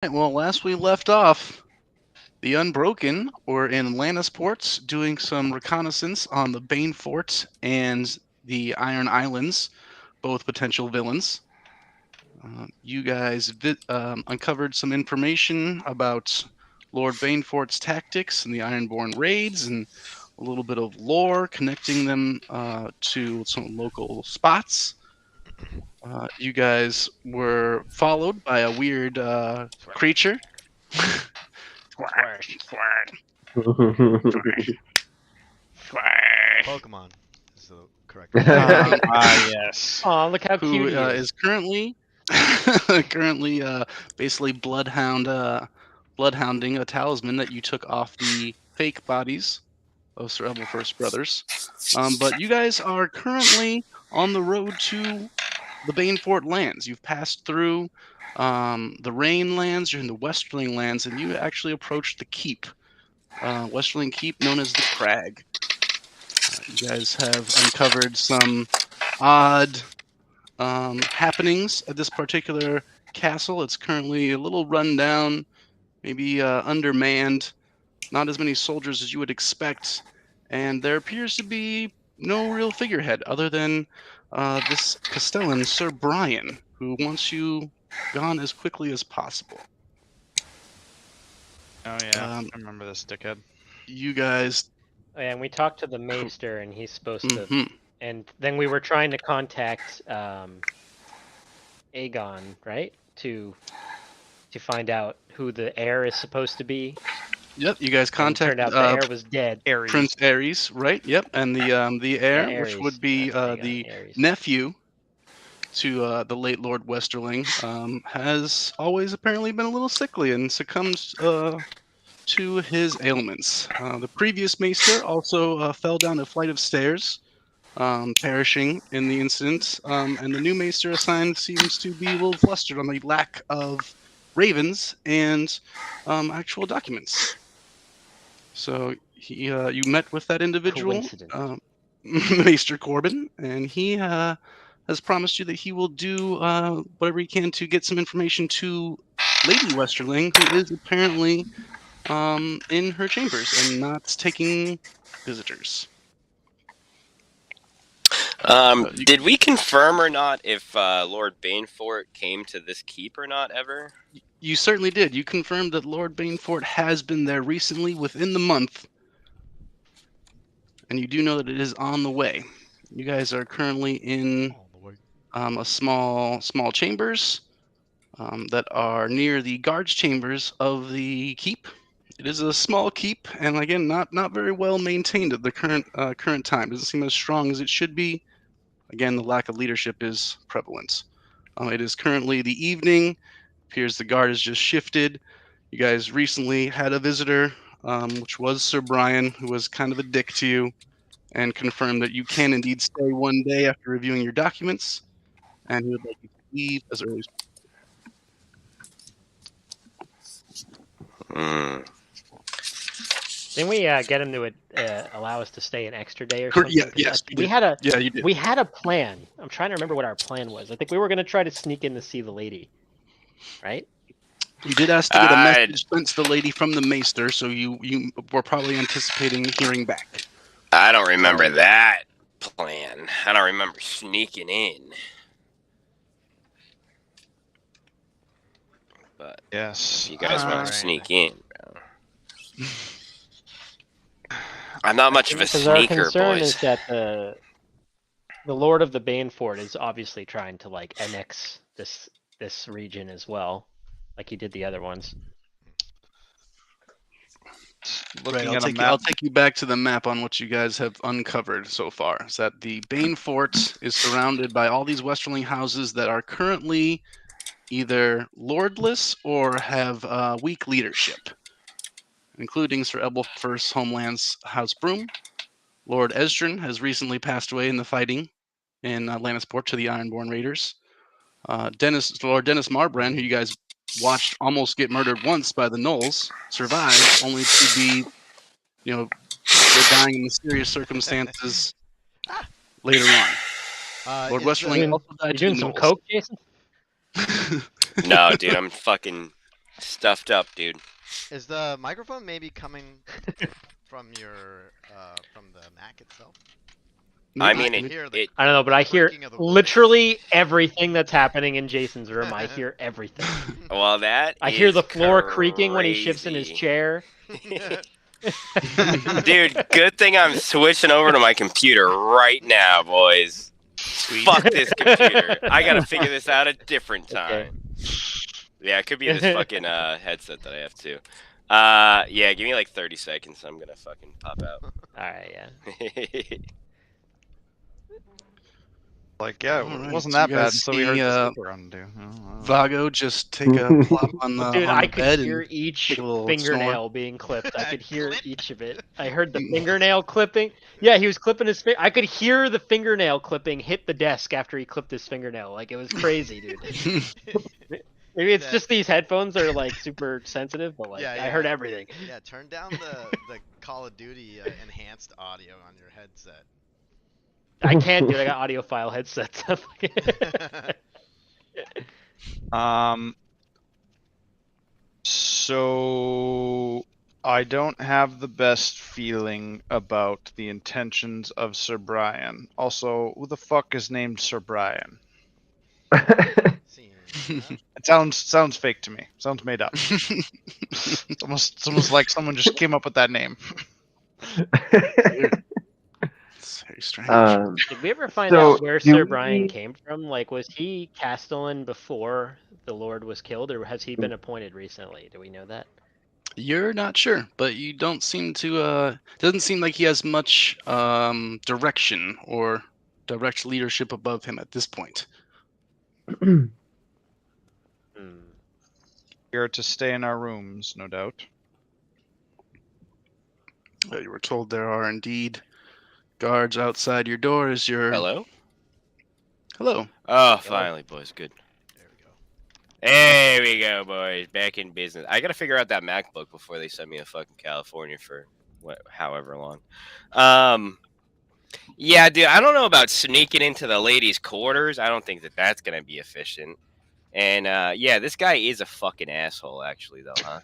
Well, last we left off, the Unbroken were in Lannis ports doing some reconnaissance on the Bane Fort and the Iron Islands, both potential villains. You guys uncovered some information about Lord Banefort's tactics and the Ironborn raids, and a little bit of lore connecting them to some local spots. You guys were followed by a weird creature. Squirt. Pokemon is the correct Yes. Oh, look how who cute he is. is currently basically bloodhounding a talisman that you took off the fake bodies of Sir Ebelfirst brothers. But you guys are currently on the road to the Banefort lands. You've passed through the Rain lands, you're in the Westerling lands, and you actually approached the keep. Westerling Keep, known as the Crag. You guys have uncovered some odd happenings at this particular castle. It's currently a little run down, maybe undermanned, not as many soldiers as you would expect, and there appears to be no real figurehead other than this Castellan, Sir Brian, who wants you gone as quickly as possible. Oh yeah, I remember this dickhead. You guys. Oh, yeah, and we talked to the maester, and he's supposed to. Mhm. And then we were trying to contact Aegon, right, to find out who the heir is supposed to be. Yep, you guys And it contacted turned out the heir was dead. Ares. Prince Ares, right? Yep, and the heir, which Ares. would be That's Aegon, the Ares. nephew to the late Lord Westerling, has always apparently been a little sickly and succumbs to his ailments. The previous maester also fell down a flight of stairs, perishing in the incident, and the new maester assigned seems to be a little flustered on the lack of ravens and actual documents. So you met with that individual, Coincidence. Maester Corbin, and he has promised you that he will do whatever he can to get some information to Lady Westerling, who is apparently in her chambers and not taking visitors. Did we confirm or not if Lord Banefort came to this keep or not ever? You certainly did. You confirmed that Lord Banefort has been there recently within the month, and you do know that it is on the way. You guys are currently in a small chambers that are near the guards' chambers of the keep. It is a small keep, and again, not very well maintained at the current time. Doesn't seem as strong as it should be. Again, the lack of leadership is prevalent. It is currently the evening. Appears the guard has just shifted. You guys recently had a visitor, which was Sir Brian, who was kind of a dick to you, and confirmed that you can indeed stay one day after reviewing your documents, and he would like you to leave as early as Mm. Didn't we get him to allow us to stay an extra day or something? Yeah, yes, we had a you did. We had a plan. I'm trying to remember what our plan was. I think we were going to try to sneak in to see the lady, right? You did ask to get a message sent to the lady from the maester, so you were probably anticipating hearing back. I don't remember that plan. I don't remember sneaking in. But yes, you guys want to sneak in, bro. I'm not much of a sneaker, our concern boys. is that the Lord of the Banefort is obviously trying to like annex this region as well, like he did the other ones. Looking at a map. I'll take you back to the map on what you guys have uncovered so far. Is that the Bane Fort is surrounded by all these Westerling houses that are currently either lordless or have weak leadership, including Sir Ebelfirst's homeland's House Broom. Lord Esdrin has recently passed away in the fighting in Lannisport to the Ironborn Raiders. Lord Dennis Marbrand, who you guys watched almost get murdered once by the Knolls, survived only to be, dying in mysterious circumstances later on. Lord Westerling also died You to doing the some Knolls. coke, Jason? No, dude, I'm fucking Stuffed up, dude. Is the microphone maybe coming from your from the Mac itself? I Nope. mean, can hear the I don't know, but I hear creaking of the wood. literally everything that's happening in Jason's room. I hear everything. Well, that I hear is the floor creaking when he shifts in his crazy. chair. Dude, good thing I'm switching over to my computer right now, boys. Fuck this computer. I gotta figure this out a different time. Okay. Yeah, it could be this fucking headset that I have too. Yeah, give me like 30 seconds. I'm gonna fucking pop out. Alright, yeah. Like, yeah, Alright, it wasn't so you that bad guys until we see, heard the stick around do. Vago just take a plop on the Dude, on I the could bed hear and each take a little fingernail snore. being clipped. I could hear Clip? each of it. I heard the fingernail clipping. Yeah, he was clipping his finger. I could hear the fingernail clipping hit the desk after he clipped his fingernail. Like, it was crazy, dude. Maybe it's That- just these headphones are like super sensitive, but like Yeah, I heard yeah. everything. Yeah, turn down the Call of Duty enhanced audio on your headset. I can't do it. I got audiophile headsets. So I don't have the best feeling about the intentions of Sir Brian. Also, who the fuck is named Sir Brian? Scene, It sounds fake to me. Sounds made up. It's almost like someone just came up with that name. It's very strange. Did we ever find So, out where do Sir Brian we- came from? Like, was he Castellan before the Lord was killed, or has he been appointed recently? Do we know that? You're not sure, but you don't seem to. Doesn't seem like he has much direction or direct leadership above him at this point. Hmm. We are to stay in our rooms, no doubt. You were told there are indeed guards outside your door as your. Hello? Hello. Oh, finally, boys. Good. there we go. There we go, boys. Back in business. I gotta figure out that MacBook before they send me to fucking California for however long. Yeah, dude. I don't know about sneaking into the ladies' quarters. I don't think that that's gonna be efficient. And yeah, this guy is a fucking asshole, actually, though, huh?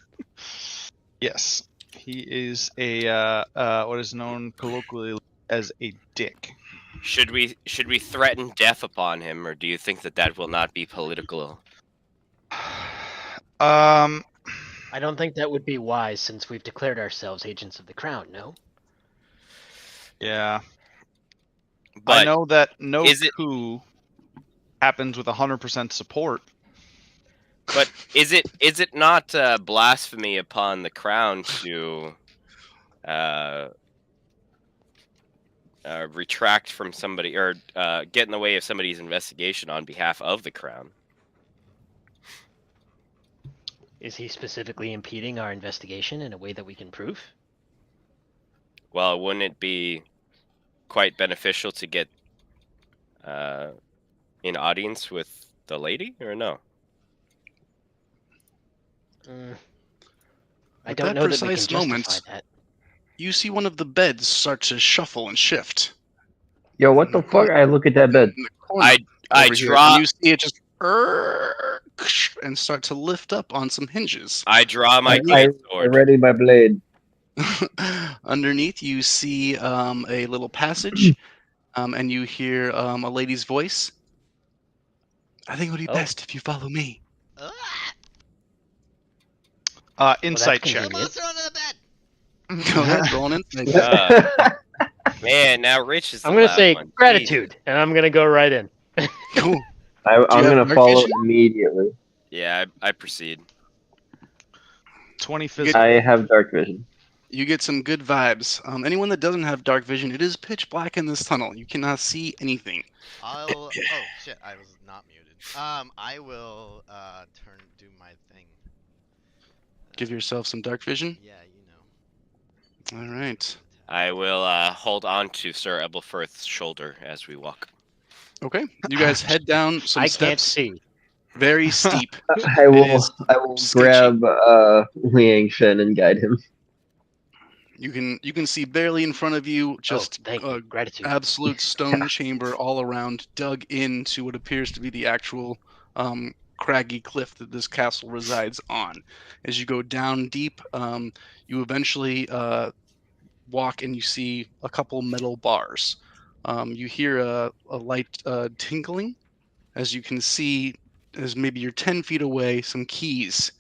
Yes, he is a what is known colloquially as a dick. Should we threaten death upon him, or do you think that that will not be political? I don't think that would be wise since we've declared ourselves agents of the crown, no? Yeah. But I know that no is it- coup happens with 100% support. But is it not blasphemy upon the crown to retract from somebody or get in the way of somebody's investigation on behalf of the crown? Is he specifically impeding our investigation in a way that we can prove? Well, wouldn't it be quite beneficial to get in audience with the lady, or no? I At don't that know that we can precise justify moment, that. you see one of the beds start to shuffle and shift. Yo, what the fuck? I look at that bed. In the corner I over here, draw and you see it just and start to lift up on some hinges. I draw my I great sword. ready my blade. Underneath, you see a little passage, and you hear a lady's voice. I think it would be Oh. best if you follow me. Insight that's check. convenient. Almost thrown to the bed. Go ahead, roll an insight. Man, now Rich is. I'm the gonna loud say one. gratitude, and I'm gonna go right in. Cool. I'm have gonna dark follow vision? immediately. Yeah, I proceed. 20 Good. physical. I have dark vision. You get some good vibes. Anyone that doesn't have dark vision, it is pitch black in this tunnel. You cannot see anything. Oh shit! I was not muted. I will do my thing. Give yourself some dark vision. Yeah, you know. All right. I will hold on to Sir Ebelfirth's shoulder as we walk. Okay. You guys head down some I steps. can't see. Very steep. I will. is I will sketchy. grab Liang Shen and guide him. You can see barely in front of you, just thank you. Gratitude. absolute stone chamber all around, dug into what appears to be the actual craggy cliff that this castle resides on. As you go down deep, you eventually walk and you see a couple metal bars. You hear a light tinkling. As you can see, as maybe you're 10 feet away, some keys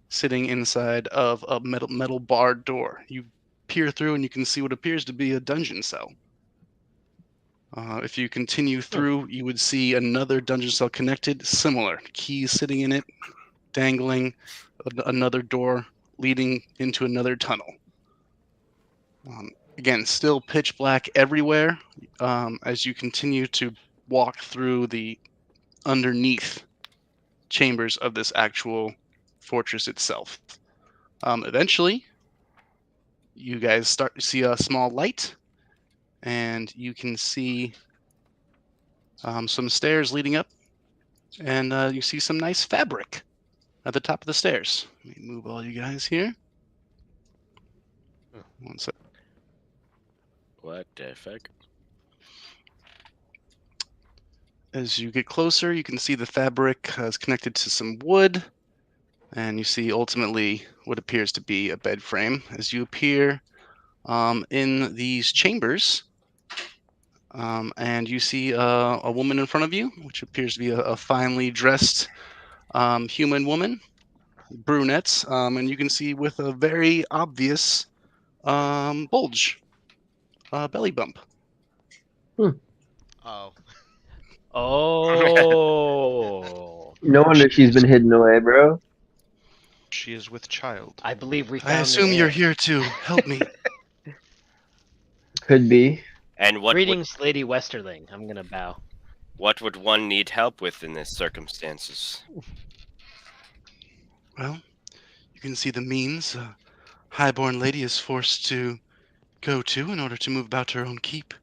sitting inside of a metal barred door. You peer through and you can see what appears to be a dungeon cell. If you continue through, you would see another dungeon cell connected, similar. Keys sitting in it, dangling, another door leading into another tunnel. Again, still pitch black everywhere as you continue to walk through the underneath chambers of this actual fortress itself. Eventually, you guys start to see a small light, and you can see some stairs leading up, and you see some nice fabric at the top of the stairs. Let me move all you guys here. One sec. What the fuck? As you get closer, you can see the fabric is connected to some wood, and you see ultimately what appears to be a bed frame. As you appear in these chambers, and you see a woman in front of you, which appears to be a finely dressed human woman, brunettes, and you can see with a very obvious bulge, belly bump. Oh. Oh. No wonder she's been hidden away, bro. She is with child. I believe we I found assume the you're heir. here to help me. Could be. And Greetings, Lady Westerling. I'm gonna bow. what would one need help with in these circumstances? Well, you can see the means a highborn lady is forced to go to in order to move about her own keep.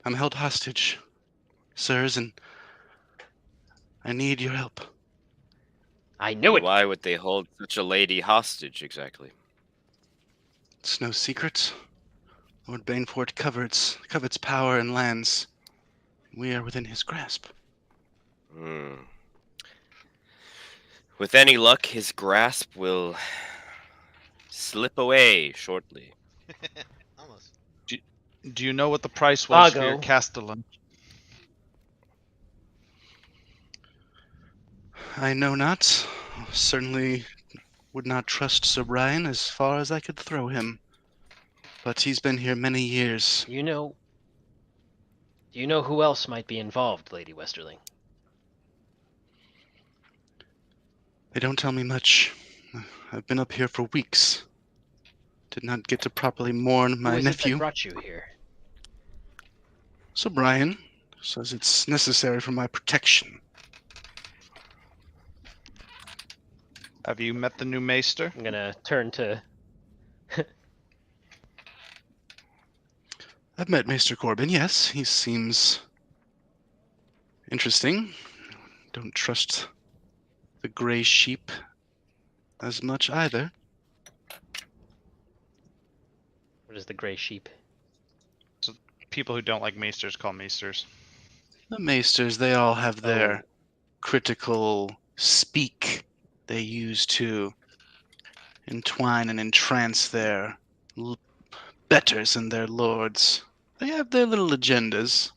I'm held hostage, sirs, and I need your help. I knew it. Why would they hold such a lady hostage exactly? It's no secret. Lord Banefort covets power and lands. We are within his grasp. Hmm. With any luck, his grasp will slip away shortly. Almost. Do you know what the price was for your Vago. castellan? I know not. Certainly would not trust Sir Brian as far as I could throw him. But he's been here many years. Do you know who else might be involved, Lady Westerling? They don't tell me much. I've been up here for weeks. Did not get to properly mourn my Who is it nephew. that brought you here? Sir Brian says it's necessary for my protection. Have you met the new maester? I'm gonna turn to. I've met Maester Corbin, yes. He seems interesting. Don't trust the gray sheep as much either. What is the gray sheep? People who don't like maesters call maesters. The maesters, they all have their Oh. critical speak they use to entwine and entrance their betters and their lords. They have their little agendas.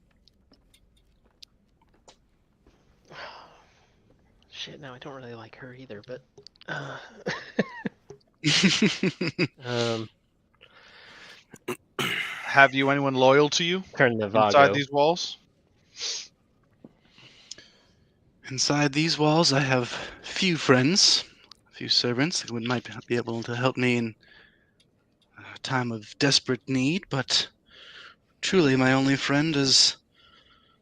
Shit, now I don't really like her either, but. Have you anyone loyal to you Turn to Vago. inside these walls? Inside these walls, I have few friends, a few servants who might be able to help me in a time of desperate need, but truly my only friend is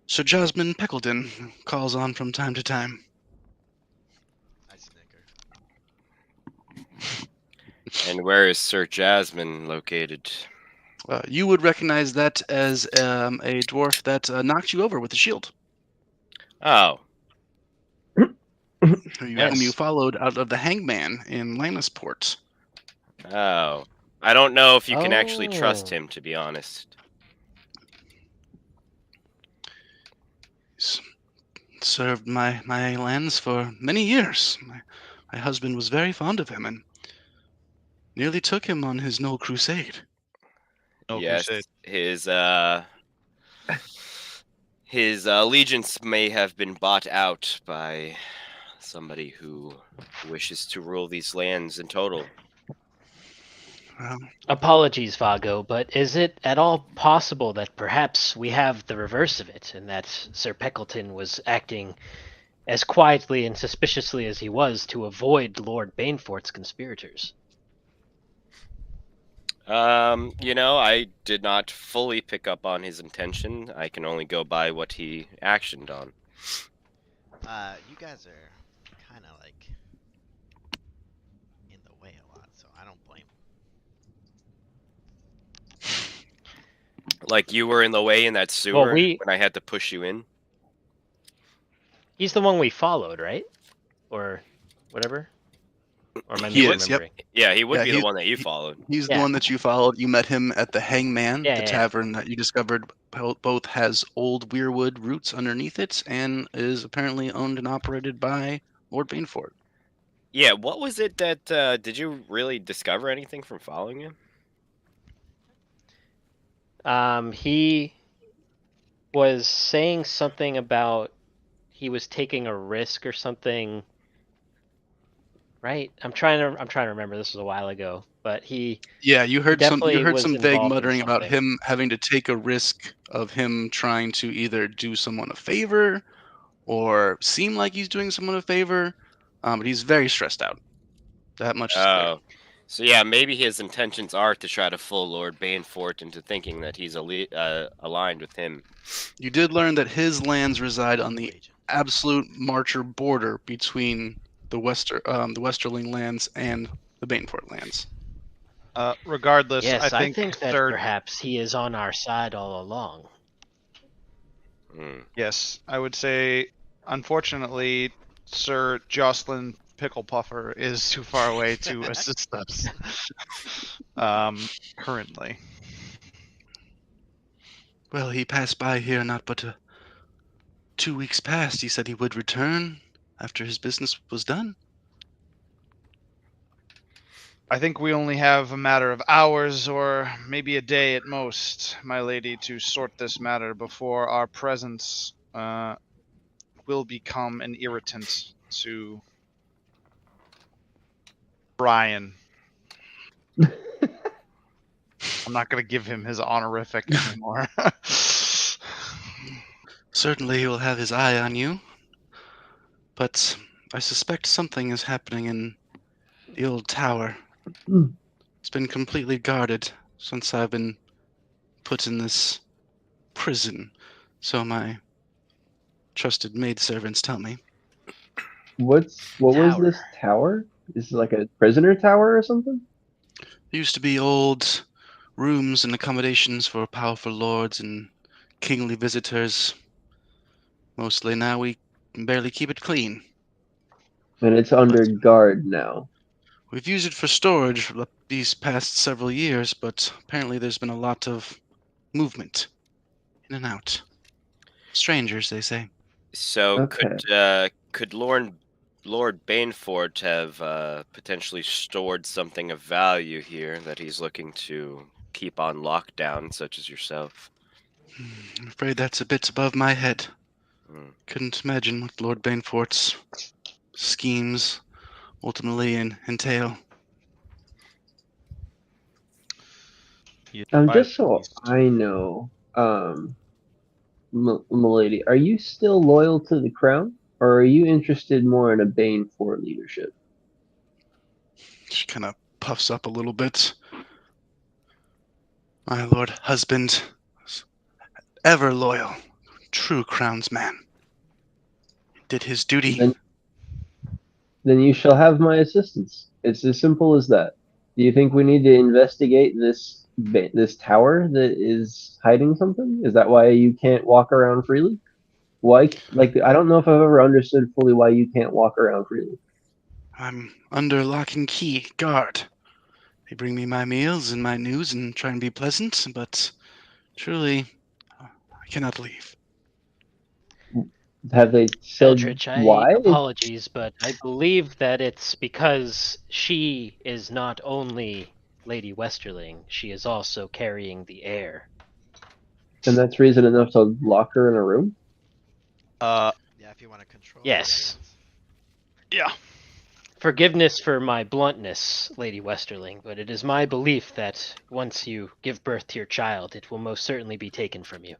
Sir Jasmine Peckleton, who calls on from time to time. I snicker. And where is Sir Jasmine located? You would recognize that as a dwarf that knocked you over with a shield, Oh, whom Yes. you followed out of the Hangman in Lannisport. oh. I don't know if you can actually trust Oh. him, to be honest. He's served my lands for many years. My husband was very fond of him and nearly took him on his no crusade. No Yes, crusade. his allegiance may have been bought out by somebody who wishes to rule these lands in total. Well, Apologies, Vago, but is it at all possible that perhaps we have the reverse of it, and that Sir Peckleton was acting as quietly and suspiciously as he was to avoid Lord Banefort's conspirators? I did not fully pick up on his intention. I can only go by what he actioned on. You guys are kind of like in the way a lot, so I don't blame him. Like you were in the way in that sewer when I had to push you in. He's the one we followed, right? Or whatever? Or am I He is, misremembering? Yeah, he would Yeah, be the one that you followed. he's the Yeah. one that you followed. You met him at the Hangman, Yeah, the yeah. tavern that you discovered both has old weirwood roots underneath it and is apparently owned and operated by Lord Bainfort. Yeah, what was it that did you really discover anything from following him? He was saying something about he was taking a risk or something, right? I'm trying to remember. This was a while ago, but Yeah, you heard some definitely was vague involved in muttering about something. him having to take a risk of him trying to either do someone a favor or seem like he's doing someone a favor. But he's very stressed out. That much is clear. Oh, so yeah, maybe his intentions are to try to fool Lord Bainfort into thinking that he's aligned with him. You did learn that his lands reside on the Agent. absolute marcher border between the Westerling lands and the Bainfort lands. Regardless, Yes, I think that Sir. perhaps he is on our side all along. Yes, I would say, unfortunately, Sir Jocelyn Pickle Puffer is too far away to assist us. Currently. Well, he passed by here not but 2 weeks past. He said he would return after his business was done. I think we only have a matter of hours or maybe a day at most, my lady, to sort this matter before our presence will become an irritant to Brian. I'm not going to give him his honorific anymore. Certainly he will have his eye on you. But I suspect something is happening in the old tower. It's been completely guarded since I've been put in this prison, so my trusted maidservants tell me. What was this tower? Is it like a prisoner tower or something? There used to be old rooms and accommodations for powerful lords and kingly visitors. Mostly now we can barely keep it clean. And it's under guard now. We've used it for storage for these past several years, but apparently there's been a lot of movement in and out. Strangers, they say. So Okay. could Lord Bainfort have potentially stored something of value here that he's looking to keep on lockdown, such as yourself? I'm afraid that's a bit above my head. Hmm. Couldn't imagine what Lord Bainfort's schemes ultimately entail. Just so I know, milady, are you still loyal to the crown, or are you interested more in a Banefort leadership? She kind of puffs up a little bit. My lord husband was ever loyal, true crown's man. Did his duty. Then you shall have my assistance. It's as simple as that. Do you think we need to investigate this tower that is hiding something? Is that why you can't walk around freely? Why? Like, I don't know if I've ever understood fully why you can't walk around freely. I'm under lock and key, guard. They bring me my meals and my news and try and be pleasant, but truly, I cannot leave. Have they said Eldritch, why? apologies, but I believe that it's because she is not only Lady Westerling, she is also carrying the heir. And that's reason enough to lock her in a room? Uh, Yeah, if you want to control Yes. the lands. yeah. Forgiveness for my bluntness, Lady Westerling, but it is my belief that once you give birth to your child, it will most certainly be taken from you.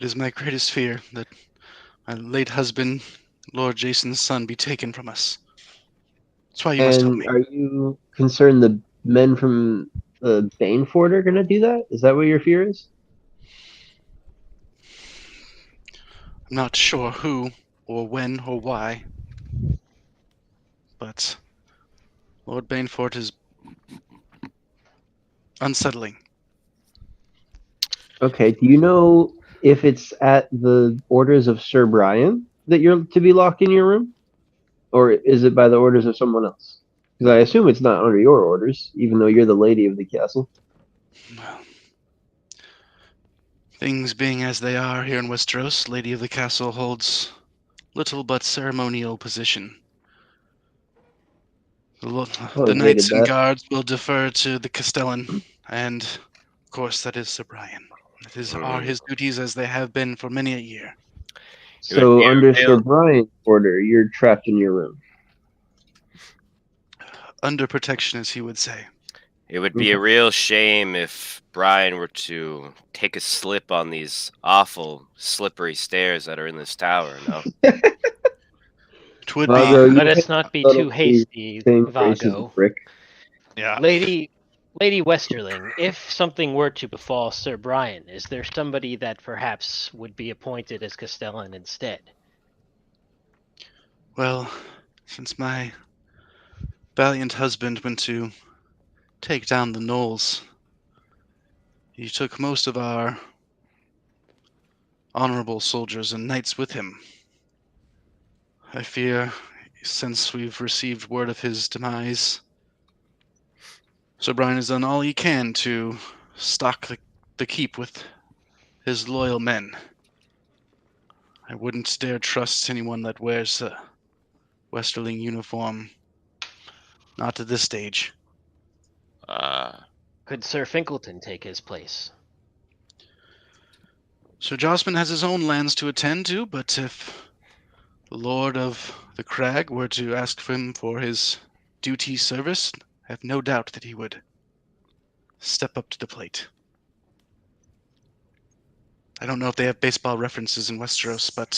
It is my greatest fear that my late husband, Lord Jason's son, be taken from us. That's why you must help And me. are you concerned the men from the Baneford are going to do that? Is that what your fear is? I'm not sure who, or when, or why, but Lord Banefort is unsettling. Okay, do you know if it's at the orders of Sir Brian that you're to be locked in your room? Or is it by the orders of someone else? Because I assume it's not under your orders, even though you're the lady of the castle. Well, things being as they are here in Westeros, Lady of the Castle holds little but ceremonial position. The Always knights hated and that. guards will defer to the Castellan, and of course that is Sir Brian. That are his duties as they have been for many a year. It would So be under a Sir real, Brian's order, you're trapped in your room. Under protection, as he would say. it would be a real shame if Brian were to take a slip on these awful slippery stairs that are in this tower. No, It would Vago, be you Let us hit not be subtle too hasty, saying phrases Vago. of brick. Yeah. Lady Westerling, if something were to befall Sir Brian, is there somebody that perhaps would be appointed as Castellan instead? well, since my valiant husband went to take down the gnolls, he took most of our honorable soldiers and knights with him. I fear, since we've received word of his demise, Sir Brian has done all he can to stock the keep with his loyal men. I wouldn't dare trust anyone that wears a Westerling uniform. Not at this stage. Could Sir Finkelton take his place? Sir Josman has his own lands to attend to, but if the Lord of the Crag were to ask him for his duty service, I have no doubt that he would step up to the plate. I don't know if they have baseball references in Westeros, but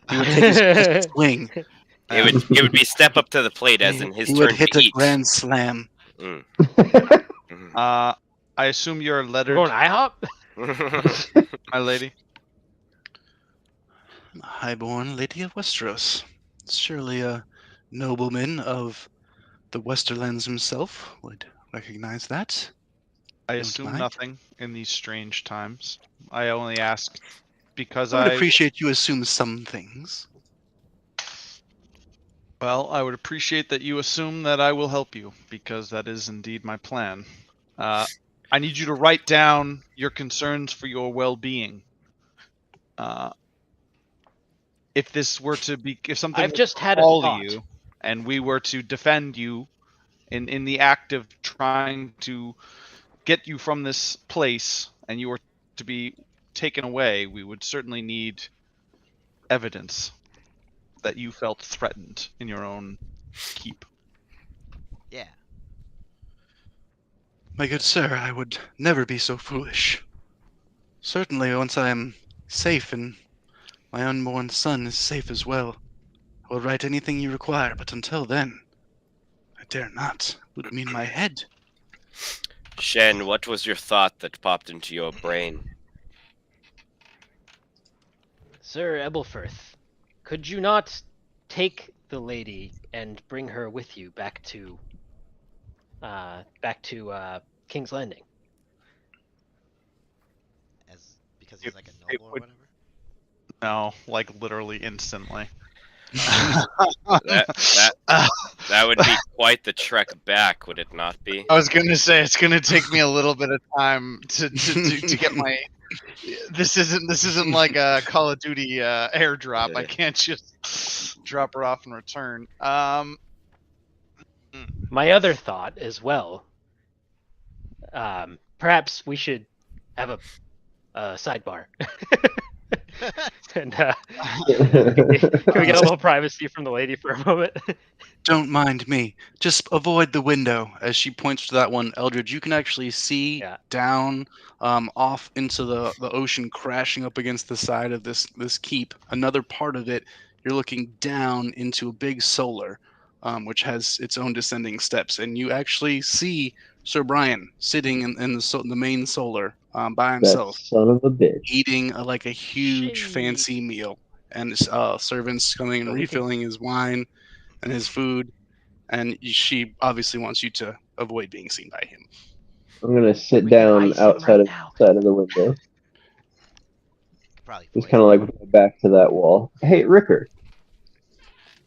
he would take his best swing. it would be step up to the plate, as in his He would turn hit to a eat. grand slam. Mm. Mhm. I assume you're We're lettered, going IHOP? my lady. Highborn Lady of Westeros. Surely a nobleman of the Westerlands himself would recognize that. I Don't assume mind. nothing in these strange times. I only ask because I would appreciate you assume some things. Well, I would appreciate that you assume that I will help you, because that is indeed my plan. I need you to write down your concerns for your well-being. If this were to be, if something I've were just to had a befall thought. you, and we were to defend you in the act of trying to get you from this place, and you were to be taken away, we would certainly need evidence that you felt threatened in your own keep. Yeah. My good sir, I would never be so foolish. Certainly, once I am safe and my unborn son is safe as well, I will write anything you require, but until then, I dare not. It would mean my head. Shen, what was your thought that popped into your brain? Sir Ebelfirth, could you not take the lady and bring her with you back to King's Landing? Because he's like a It noble or would- whatever. No, like literally instantly. That would be quite the trek back, would it not be? I was gonna say it's gonna take me a little bit of time to get This isn't like a Call of Duty airdrop. I can't just drop her off and return. My other thought as well. Perhaps we should have a sidebar. And can we get a little privacy from the lady for a moment? Don't mind me. Just avoid the window. As she points to that one, Eldridge, you can actually see down off into the ocean, crashing up against the side of this keep. Another part of it, you're looking down into a big solar, which has its own descending steps. And you actually see Sir Brian sitting in the main solar by That himself, son of a bitch. eating like a huge fancy meal. And servants coming and refilling his wine and his food, and she obviously wants you to avoid being seen by him. I'm gonna sit We can down ice him outside right of now. side of the window. Probably Just kind of like go back to that wall. Hey, Ricker,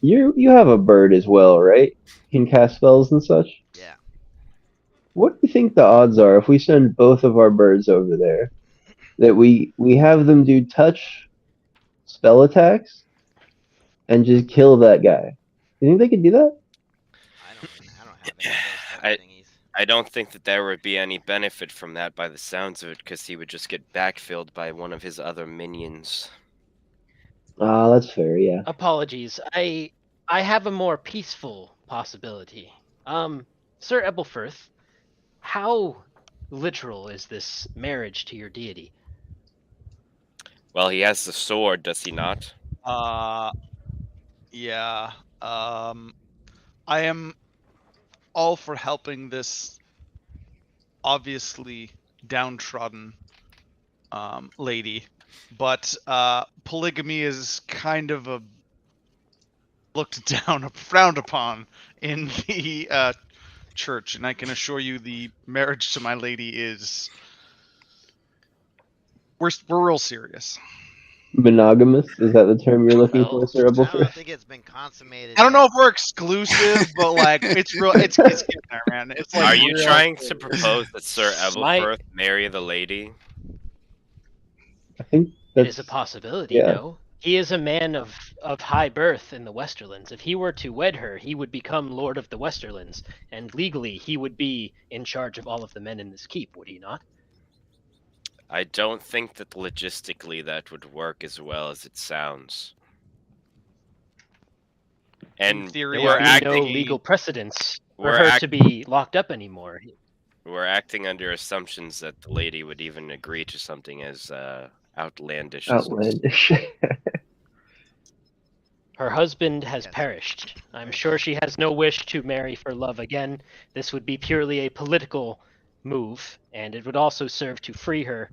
you have a bird as well, right? Can cast spells and such. Yeah. What do you think the odds are if we send both of our birds over there, that we have them do touch spell attacks and just kill that guy? You think they could do that? I don't have any of those type of thingies. I don't think that there would be any benefit from that by the sounds of it, because he would just get backfilled by one of his other minions. Ah, that's fair, yeah. Apologies. I have a more peaceful possibility. Sir Ebelfirth, how literal is this marriage to your deity? Well, he has the sword, does he not? Yeah. I am all for helping this obviously downtrodden lady, but polygamy is kind of a looked down, frowned upon in the church, and I can assure you, the marriage to my lady is we're real serious. Monogamous? Is that the term you're looking Well, for, Sir I don't Ebelfirth? think it's been consummated. I don't yet. know if we're exclusive, but like it's real. It's getting there, man. It's like Are you real trying to serious. propose that Sir Ebelfirth marry the lady? I think It that's is a possibility, yeah. no? He is a man of high birth in the Westerlands. If he were to wed her, he would become Lord of the Westerlands, and legally he would be in charge of all of the men in this keep, would he not? I don't think that logistically that would work as well as it sounds. And theory, There we're would be acting, no legal precedence for we're her act- to be locked up anymore. we're acting under assumptions that the lady would even agree to something as outlandish. Outlandish. Her husband has Yes. perished. I'm sure she has no wish to marry for love again. This would be purely a political move, and it would also serve to free her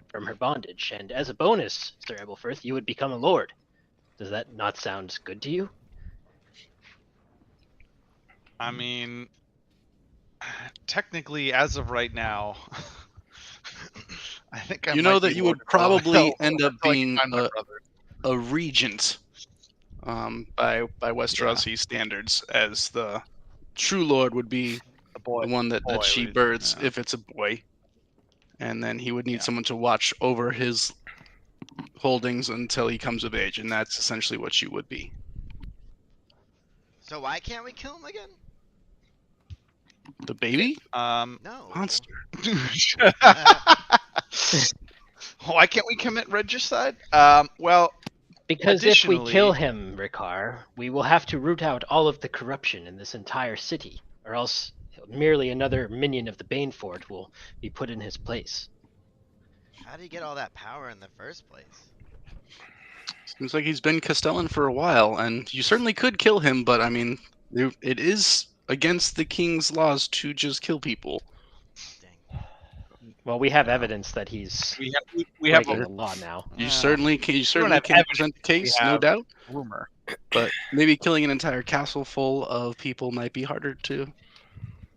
from her bondage. And as a bonus, Sir Ebelfirth, you would become a lord. Does that not sound good to you? I mean, technically, as of right now, I think I You might know be that you Lord would of Hell probably end up until I can being find my brother. a regent by Westerosi standards, as the true lord would be The boy. the one that she would- births yeah. if it's a boy, and then he would need Yeah. someone to watch over his holdings until he comes of age, and that's essentially what you would be. So why can't we kill him again? The baby No. monster. Why can't we commit regicide? Well, Because if we kill Additionally- him, Ricard, we will have to root out all of the corruption in this entire city, or else merely another minion of the Baneford will be put in his place. How do you get all that power in the first place? Seems like he's been Castellan for a while, and you certainly could kill him, but I mean, it is against the king's laws to just kill people. Dang. Well, we have evidence that he's we have breaking a the law now. You certainly can. You certainly have can evidence, present the we case, no have- doubt. rumor. But maybe killing an entire castle full of people might be harder to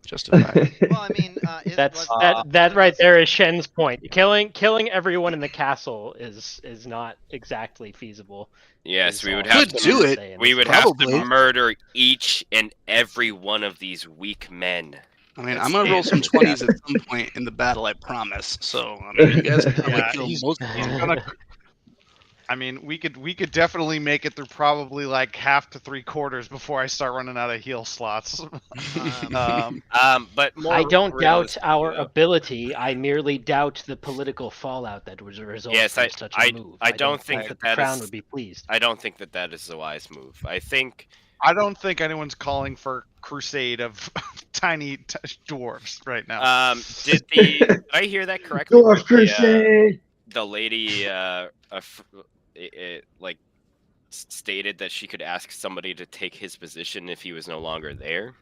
justify. Well, I mean, That's let's- that right there is Shen's point. Killing everyone in the castle is not exactly feasible. Yes, is we would all have Could to. do it. say in We this would case. have Probably. to murder each and every one of these weak men. I mean, That's I'm gonna roll some standard. 20s at some point in the battle, I promise. So, I mean, you guys can probably Yeah, kill he's most of them. gonna. I mean, we could definitely make it through probably like half to 3/4 before I start running out of heal slots. But more I don't doubt realistically, our though, ability. I merely doubt the political fallout that was a result Yes, from such a move. I don't think that that the that crown is. would be pleased. I don't think that that is a wise move. I think. I don't think anyone's calling for crusade of tiny dwarves right now. Did I hear that correctly? Dwarf Crusade! The lady, like, stated that she could ask somebody to take his position if he was no longer there.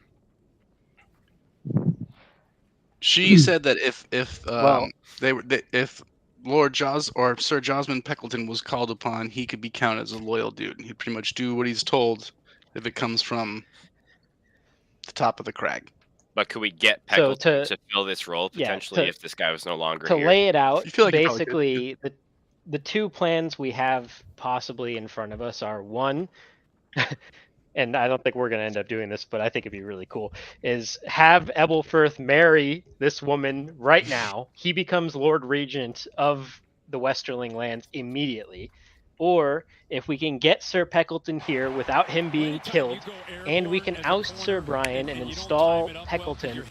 She said that if Well- if Lord Jaws or Sir Josmond Peckleton was called upon, he could be counted as a loyal dude. He'd pretty much do what he's told if it comes from the top of the crag. But could we get So Peckleton to fill this role yeah, potentially to- if this guy was no longer To here? lay it out, You feel like you probably could, basically the two plans we have possibly in front of us are one, and I don't think we're going to end up doing this, but I think it'd be really cool, is have Ebelfirth marry this woman right now. He becomes Lord Regent of the Westerling lands immediately. Or if we can get Sir Peckleton here without him being killed, and we can oust Sir Brian and install Peckleton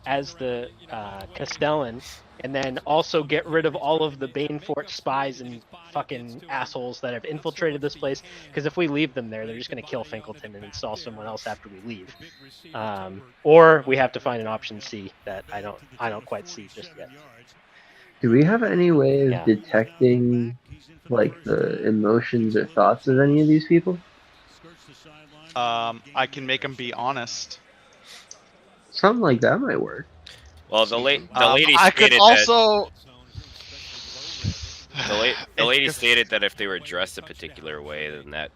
as the Castellan, and then also get rid of all of the Banefort spies and fucking assholes that have infiltrated this place. Because if we leave them there, they're just going to kill Finkelton and install someone else after we leave. Or we have to find an option C that I don't quite see just yet. Do we have any way of Yeah. detecting, like, the emotions or thoughts of any of these people? I can make them be honest. Something like that might work. Well, the lady I could stated also. the lady stated that if they were dressed a particular way, then that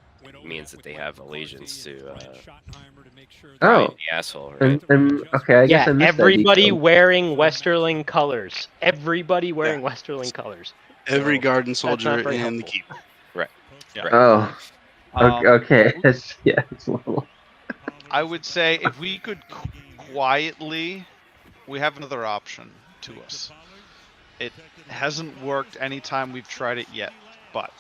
means that they have allegiance to Oh, the asshole, right? and okay, I guess I missed everybody that detail. wearing Westerling colors. Everybody wearing Westerling colors. Every So, garden not soldier very in the helpful. keep. Oh, Um, okay. It's a little. I would say if we could quietly, we have another option to us. It hasn't worked any time we've tried it yet, but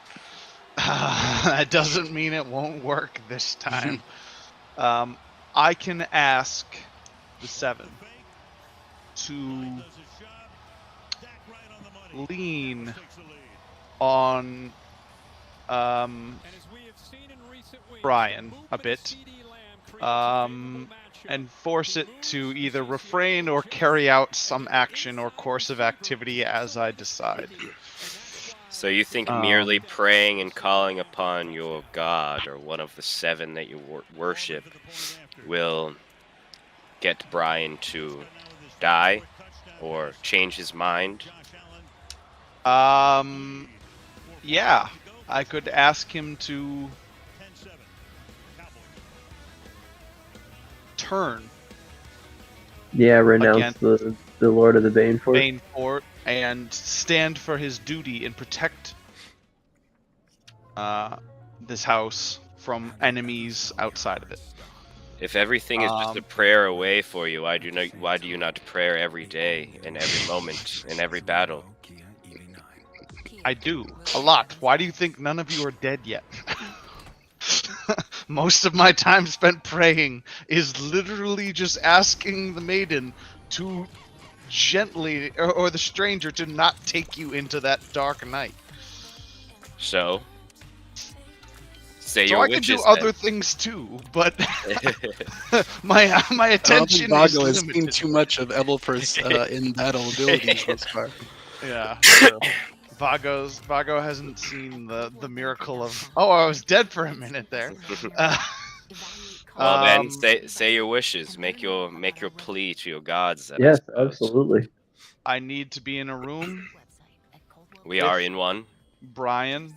that doesn't mean it won't work this time. I can ask the Seven to lean on Brian a bit, and force it to either refrain or carry out some action or course of activity as I decide. So you think merely praying and calling upon your god or one of the seven that you worship will get Brian to die or change his mind? Yeah, I could ask him to turn Yeah, renounce Again. the Lord of the Banefort. Banefort and stand for his duty and protect this house from enemies outside of it. If everything is just a prayer away for you, why do you not pray every day, in every moment, in every battle? I do a lot. Why do you think none of you are dead yet? Most of my time spent praying is literally just asking the maiden to gently, or the stranger to not take you into that dark night. So, say So your I can wishes. do other things too, but my I don't think attention is Vago has seen limited. too much of Ebelfirth's in battle abilities thus far. Yeah, true. Vago hasn't seen the miracle of. Oh, I was dead for a minute there. Well, then say your wishes. Make your plea to your gods. Then, I Yes, suppose. absolutely. I need to be in a room, We are in one. Brian,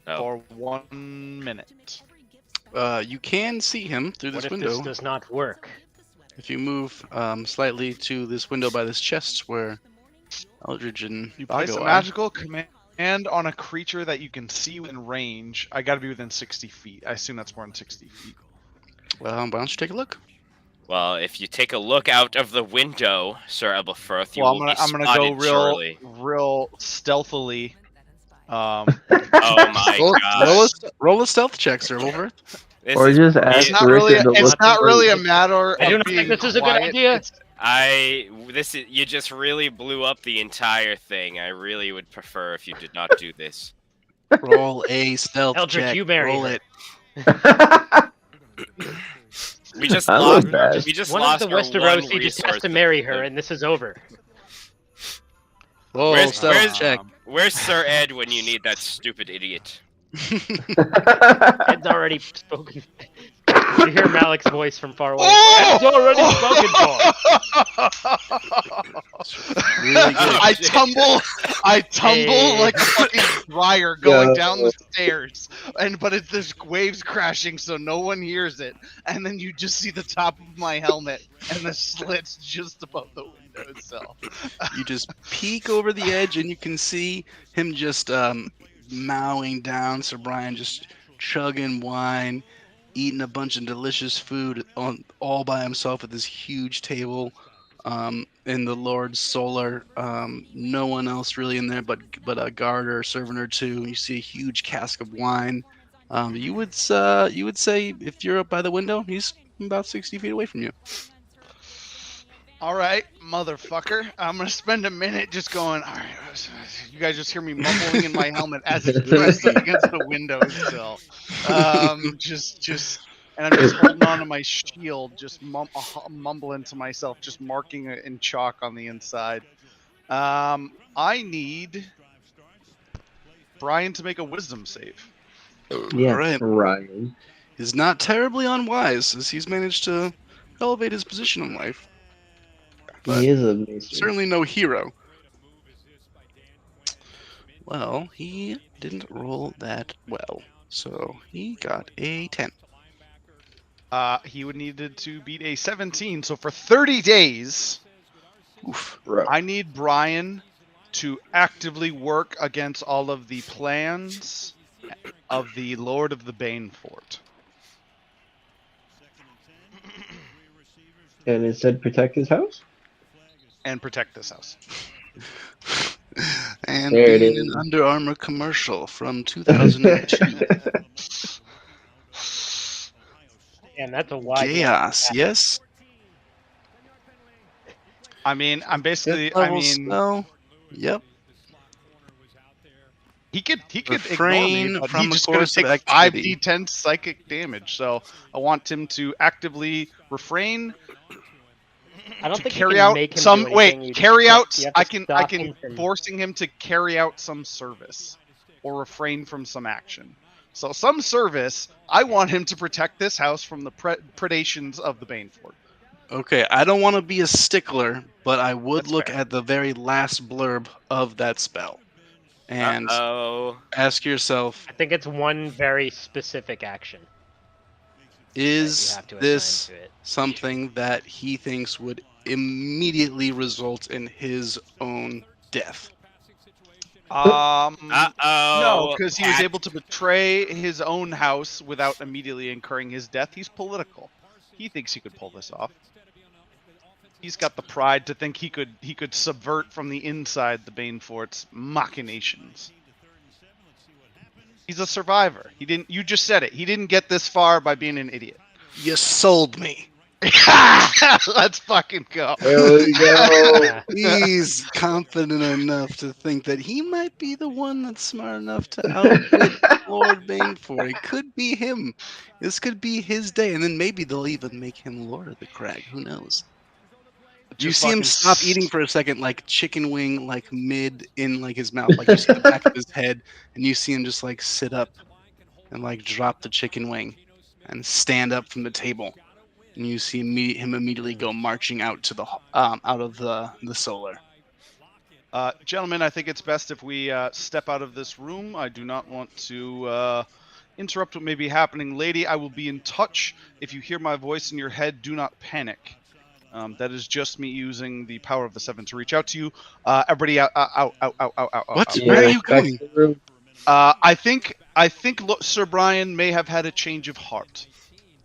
Oh. for 1 minute. You can see him through What this if window. this does not work? If you move slightly to this window by this chest where Eldridge and You place Vago a are. magical command on a creature that you can see in range. I gotta be within 60 feet. I assume that's more than 60 feet. Well, why don't you take a look? Well, if you take a look out of the window, Sir Ebelfirth, you Well, will be I'm gonna go spotted shortly. real stealthily. Oh my gosh. Roll a stealth check, Sir Wolverth. This Or is just really- ask Rickard to It's look not for really a you. matter I do of not being think this is a good quiet. idea. you just really blew up the entire thing. I really would prefer if you did not do this. Roll a stealth Eldrick, check. you marry Roll her. it. We just I lost. look bad. We just One of lost the our one Westerosi just has resource. to marry her, and this is over. Roll Where's- stealth where's- check. Where's Sir Ed when you need that stupid idiot? Ed's already spoken. You hear Malik's voice from far away. Oh! Ed's already spoken for. Really good. I tumble Hey. like a fucking dryer going Yo. down the stairs, but there's waves crashing, so no one hears it. And then you just see the top of my helmet and the slits just above the window itself. You just peek over the edge and you can see him just mowing down Sir Brian, just chugging wine, eating a bunch of delicious food all by himself at this huge table in the Lord's Solar. No one else really in there but a guard or a servant or two. You see a huge cask of wine. You would say if you're up by the window, he's about 60 feet away from you. All right, motherfucker. I'm gonna spend a minute just going. All right, you guys just hear me mumbling in my helmet as it's pressed up against the windowsill. And I'm just holding on to my shield, just mumbling to myself, just marking it in chalk on the inside. I need Brian to make a wisdom save. Yeah, Right. Ryan. Is not terribly unwise as he's managed to elevate his position in life. But He is a mason. certainly no hero. Well, he didn't roll that well, so he got a 10. He would needed to beat a 17. So for 30 days, Oof. Rough. I need Brian to actively work against all of the plans of the Lord of the Bane Fort. And it said protect his house? And protect this house. And There it being is. an Under Armour commercial from 2002. And that's a wide Chaos, yes? I mean, I'm basically. Fifth I level mean, spell. Yep. he could Refrain ignore me, but from he's a just going course to of take activity. 5d10 psychic damage. So I want him to actively refrain. I don't To think you carry can out make him some do anything. You carry just- out. you have to I can stop him from- forcing him to carry out some service or refrain from some action. So some service. I want him to protect this house from the predations of the Bane Fort. Okay, I don't want to be a stickler, but I would That's look fair. at the very last blurb of that spell and Oh, ask yourself, I think it's one very specific action. that you is have to assign this to it. something that he thinks would immediately result in his own death? oh. No, because he was able to betray his own house without immediately incurring his death. He's political. He thinks he could pull this off. He's got the pride to think he could subvert from the inside the Bane Fort's machinations. He's a survivor. He didn't. You just said it. He didn't get this far by being an idiot. You sold me. Let's fucking go. There we go. He's confident enough to think that he might be the one that's smart enough to outwit Lord Baneford. It could be him. This could be his day, and then maybe they'll even make him Lord of the Crag. Who knows? You Just see him fucking stop eating for a second, like chicken wing, like mid in like his mouth, like you see the back of his head, and you see him just like sit up and like drop the chicken wing and stand up from the table, and you see him immediately go marching out to the out of the solar. Gentlemen, I think it's best if we step out of this room. I do not want to interrupt what may be happening. Lady, I will be in touch. If you hear my voice in your head, do not panic. That is just me using the power of the seven to reach out to you. Everybody out. What? Yeah, Where are you respect going? the room. I think Sir Brian may have had a change of heart.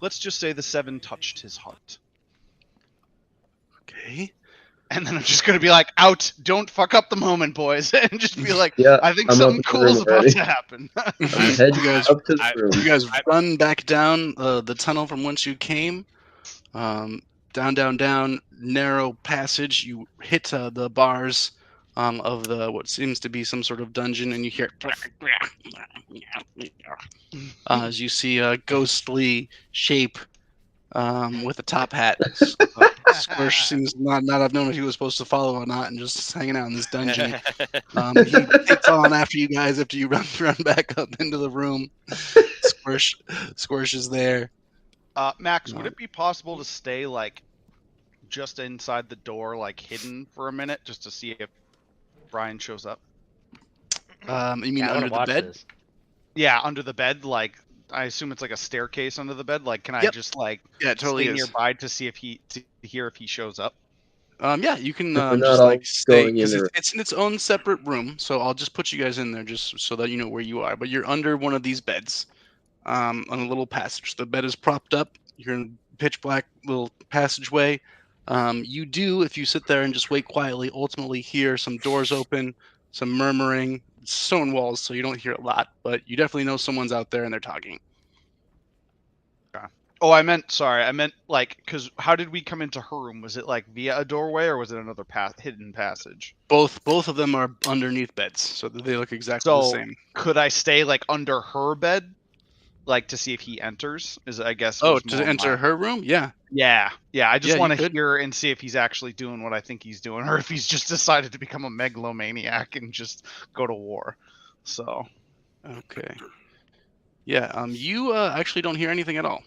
Let's just say the seven touched his heart. And then I'm just gonna be like, out! Don't fuck up the moment, boys, and just be like, Yeah, I think I'm something up in the cool room is about already. to happen. I'm heading You guys, up to the I- room. you guys run back down the tunnel from whence you came. Down, narrow passage. You hit the bars of the what seems to be some sort of dungeon, and you hear as you see a ghostly shape with a top hat. Squish seems not have known if he was supposed to follow or not, and just hanging out in this dungeon. He takes on after you guys after you run back up into the room. Squish is there. Max, would No. it be possible to stay like just inside the door, like hidden for a minute, just to see if Brian shows up? You mean Yeah, I under want to the watch bed? this. Yeah, under the bed. Like, I assume it's like a staircase under the bed. Like, can I Yep. just like Yeah, it totally stay is. nearby to see if to hear if he shows up? Yeah, you can If we're not just all like stay going in because the room. it's in its own separate room. So I'll just put you guys in there just so that you know where you are. But you're under one of these beds, on a little passage. The bed is propped up. You're in a pitch black little passageway. You do, if you sit there and just wait quietly, ultimately hear some doors open, some murmuring, stone walls, so you don't hear a lot, but you definitely know someone's out there and they're talking. Oh, I meant like, because how did we come into her room? Was it like via a doorway or was it another hidden passage? Both of them are underneath beds, so that they look exactly the So same. could I stay like under her bed, like to see if he enters? Is I guess Oh, was to more enter my... her room? Yeah. Yeah. I just Yeah, you want to could. hear and see if he's actually doing what I think he's doing, or if he's just decided to become a megalomaniac and just go to war. So Okay. Yeah, you actually don't hear anything at all.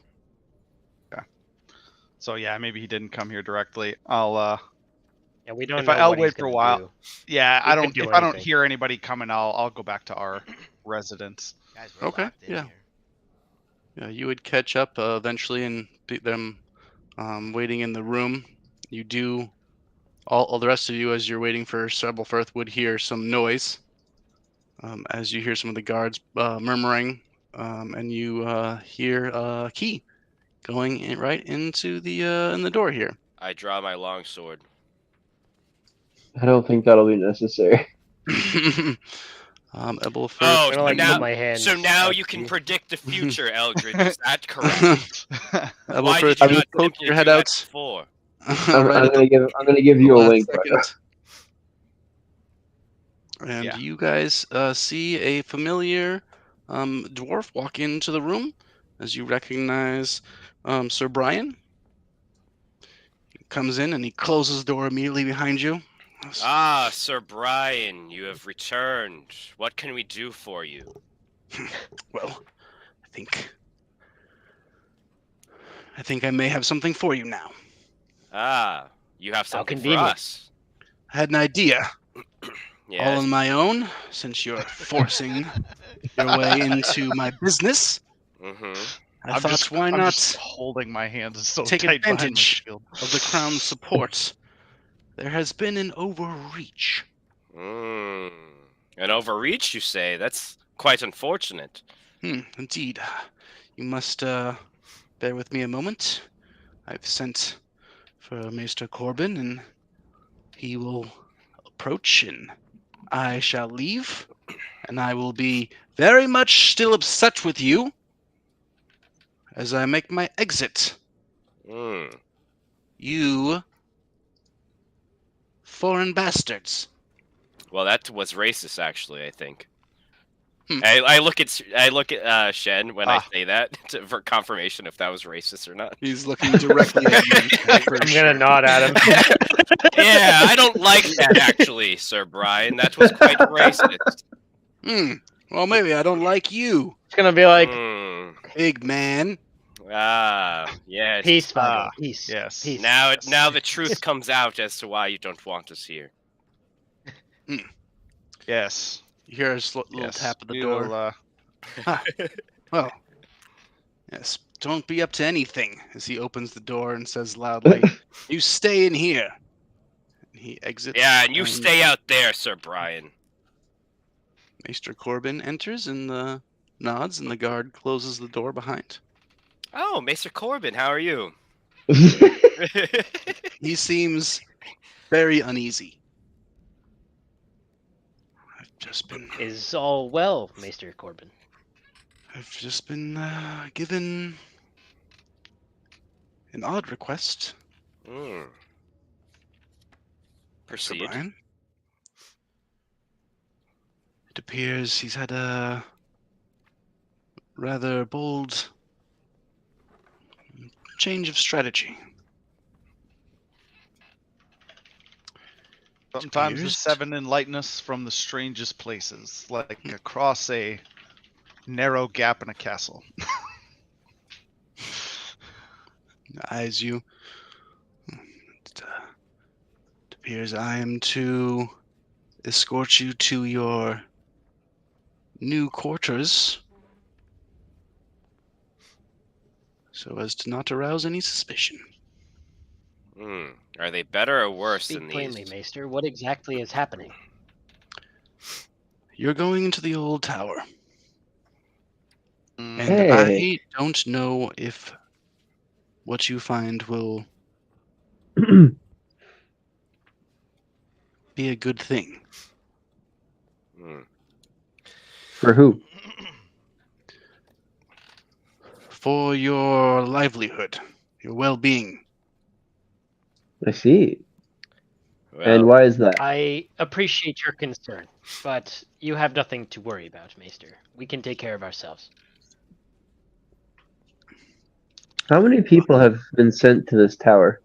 yeah, maybe he didn't come here directly. I'll Yeah, we don't if know I'll what he's wait for a gonna while. do. Yeah, He I could don't. do If I don't anything. hear anybody coming, I'll go back to our residence. Guys, we're Okay, locked in yeah. here. Yeah, you would catch up eventually and beat them waiting in the room. You do all the rest of you as you're waiting for Sebelfirth would hear some noise as you hear some of the guards murmuring, and you hear a key going right into the in the door here. I draw my longsword. I don't think that'll be necessary. Ebelfirth, Oh, I'm gonna like now, put my hands. so now up you can to- predict the future, Eldridge. Is that correct? Why Ebelfirth, did you you not poke simply your head do that out before? right at the I'm gonna give you a last wink right now. second. And Yeah. you guys see a familiar dwarf walk into the room as you recognize Sir Brian. He comes in and he closes the door immediately behind you. Ah, Sir Brian, you have returned. What can we do for you? Well, I think I may have something for you now. Ah, you have something for convenient. us. I had an idea all Yes. on my own, since you're forcing your way into my business. Mm-hmm. I thought, why I'm not just holding my hands so take tight behind my advantage shield. of the crown's support? There has been an overreach. Mm. An overreach, you say? That's quite unfortunate. Indeed. You must bear with me a moment. I've sent for Maester Corbin, and he will approach, and I shall leave, and I will be very much still upset with you as I make my exit. Mm. You foreign bastards. Well, that was racist, actually. I think. Hmm. I look at Shen when I say that for confirmation if that was racist or not. He's looking directly at you. I'm gonna nod at him. Yeah, I don't like that actually, Sir Brian. That was quite racist. Well, maybe I don't like you, It's gonna be like big man. Ah, yes. peace, Vago. Peace. Yes. Peace. Now the truth comes out as to why you don't want us here. Yes. You hear a little Yes. tap at the We door. will, Well, yes, don't be up to anything, as he opens the door and says loudly, you stay in here. And he exits. Yeah, and you stay out there, Sir Brian. Maester Corbin enters and nods, and the guard closes the door behind. Oh, Maester Corbin, how are you? He seems very uneasy. I've just been Is all well, Maester Corbin? given an odd request, Hmm. Sir Proceed. Brian. It appears he's had a rather bold change of strategy. Sometimes the appears- seven enlighten us from the strangest places, like across a narrow gap in a castle. Eyes you. It appears I am to escort you to your new quarters so as to not arouse any suspicion. Hmm. Are they better or worse Speak than plainly, these? Maester. What exactly is happening? You're going into the old tower, Mm, and Hey. I don't know if what you find will be a good thing. Hmm. For who? For your livelihood, your well-being. I see. And Well, why is that? I appreciate your concern, but you have nothing to worry about, Maester. We can take care of ourselves. How many people have been sent to this tower?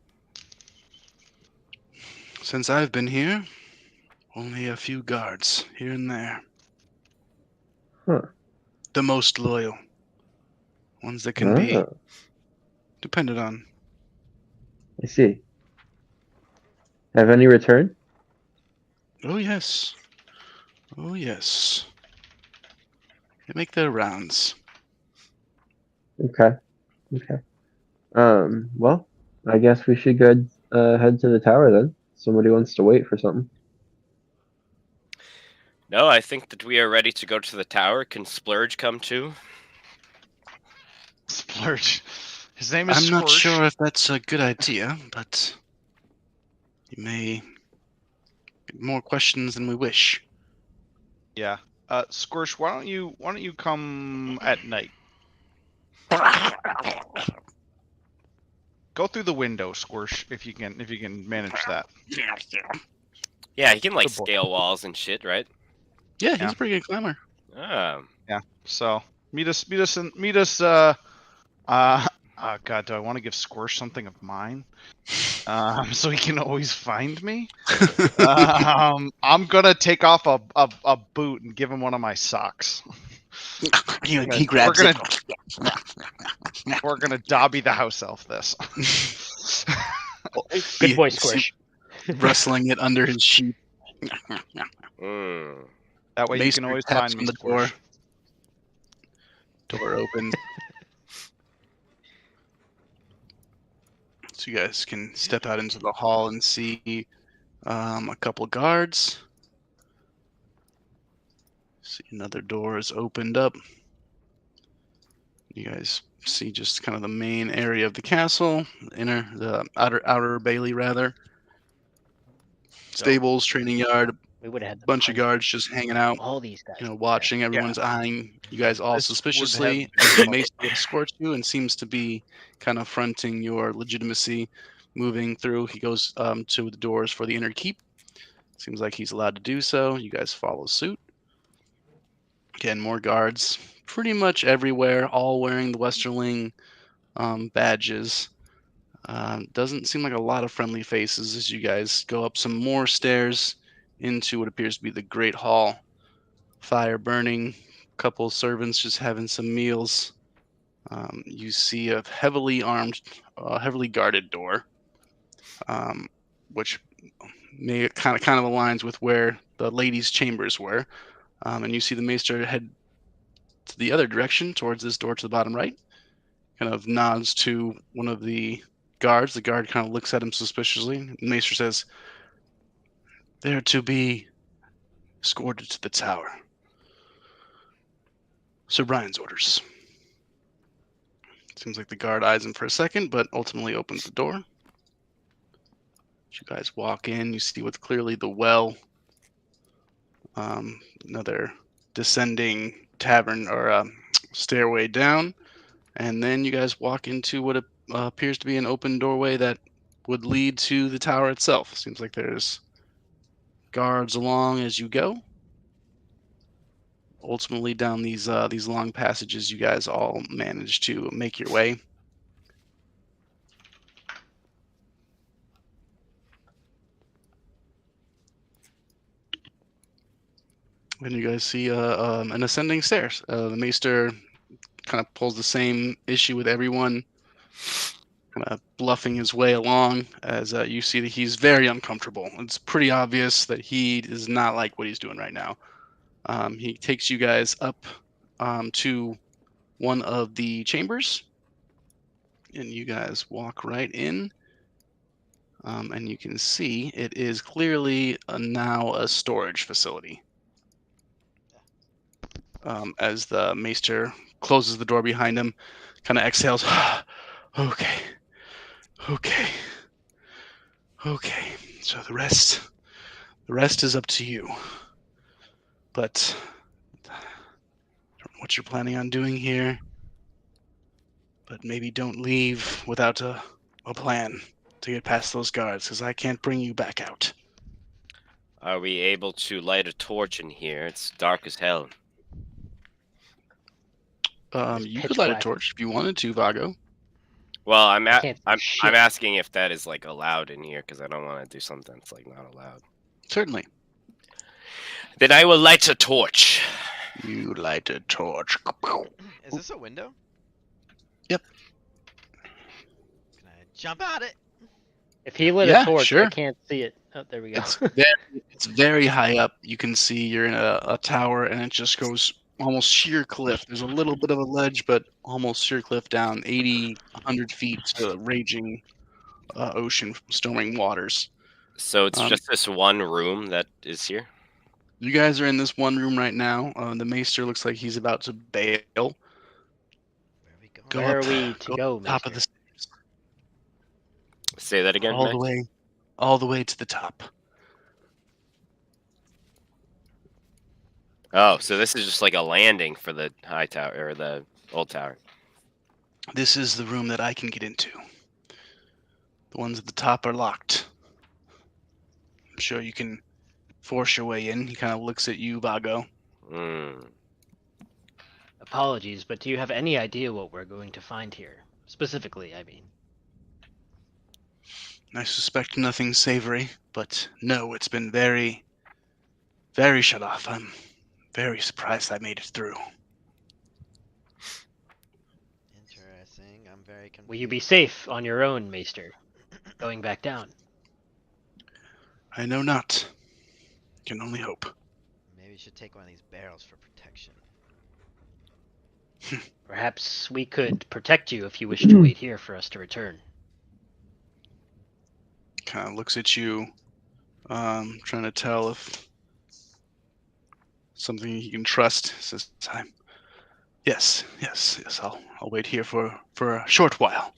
Since I've been here, only a few guards here and there. Huh. The most loyal. Ones that can be Ah, depended on. I see. Have any returned? Oh, yes. Oh, yes. They make their rounds. Okay. Okay. Well, I guess we should go head to the tower then. Somebody wants to wait for something. no, I think that we are ready to go to the tower. Can Splurge come too? Splurge. His name is I'm not Squirsh. sure if that's a good idea, but you may get more questions than we wish. Yeah. Squirsh, why don't you come at night? Go through the window, Squirsh, if you can manage that. Yeah, he can like Good boy. scale walls and shit, right? Yeah, he's Yeah. a pretty good climber. Ah. So meet us. God, do I want to give Squirsh something of mine? So he can always find me. I'm gonna take off a boot and give him one of my socks. he grabs we're it. We're gonna Dobby the house elf this. Good boy, You see Squish. rustling it under his sheet. Hmm. That way you Maester can always taps find me, on the door. Squirsh. Door opens. So you guys can step out into the hall and see a couple guards. See another door is opened up. You guys see just kind of the main area of the castle, the outer bailey rather. Stables, training yard, We would have had the bunch of fun guards just hanging out, all these guys. watching. Everyone's eyeing you guys all This would have suspiciously been as the fun. maester escorts you and seems to be kind of fronting your legitimacy. Moving through, he goes to the doors for the inner keep. Seems like he's allowed to do so. You guys follow suit. Again, more guards, pretty much everywhere, all wearing the Westerling badges. Doesn't seem like a lot of friendly faces as you guys go up some more stairs into what appears to be the Great Hall. Fire burning, couple servants just having some meals. You see a heavily armed, heavily guarded door, which may kind of aligns with where the ladies' chambers were. And you see the maester head to the other direction towards this door to the bottom right. Kind of nods to one of the guards. The guard kind of looks at him suspiciously. The maester says, "They're to be escorted to the tower. Sir Brian's orders." Seems like the guard eyes him for a second, but ultimately opens the door. You guys walk in, you see what's clearly the well. Another descending tavern or stairway down, and then you guys walk into what appears to be an open doorway that would lead to the tower itself. Seems like there's guards along as you go. Ultimately, down these long passages, you guys all manage to make your way. And you guys see an ascending stairs. The maester kind of pulls the same issue with everyone, kind of bluffing his way along as you see that he's very uncomfortable. It's pretty obvious that he does not like what he's doing right now. He takes you guys up to one of the chambers, and you guys walk right in. And you can see it is clearly now a storage facility. As the maester closes the door behind him, kind of exhales. Okay. So the rest is up to you. But I don't know what you're planning on doing here. But maybe don't leave without a plan to get past those guards, because I can't bring you back out. Are we able to light a torch in here? It's dark as hell. It's You pitch could light a black. torch if you wanted to, Vago. Well, I'm Can't do shit. asking if that is like allowed in here because I don't want to do something that's like not allowed. Certainly. Then I will light a torch. You light a torch. Is this a window? Yep. Can I jump out it? If he lit Yeah, a torch, sure. I can't see it. Oh, there we go. It's very high up. You can see you're in a tower, and it just goes almost sheer cliff. There's a little bit of a ledge, but almost sheer cliff down 80, 100 feet to raging ocean, storming waters. So it's Um, just this one room that is here. You guys are in this one room right now. The maester looks like he's about to bail. Where are we going? Go Where up, are we to go, top of the Maester? stairs, Say that again, all Max? the way to the top. Oh, so this is just like a landing for the high tower or the old tower. This is the room that I can get into. The ones at the top are locked. I'm sure you can force your way in. He kind of looks at you, Vago. Hmm. Apologies, but do you have any idea what we're going to find here? Specifically, I mean. I suspect nothing savory, but no, it's been very, very shut off. I'm very surprised I made it through. Interesting. I'm very confused. Will you be safe on your own, Maester? Going back down. I know not. Can only hope. Maybe you should take one of these barrels for protection. Perhaps we could protect you if you wish to wait here for us to return. Kind of looks at you, trying to tell if something you can trust. Says, yes. I'll wait here for a short while.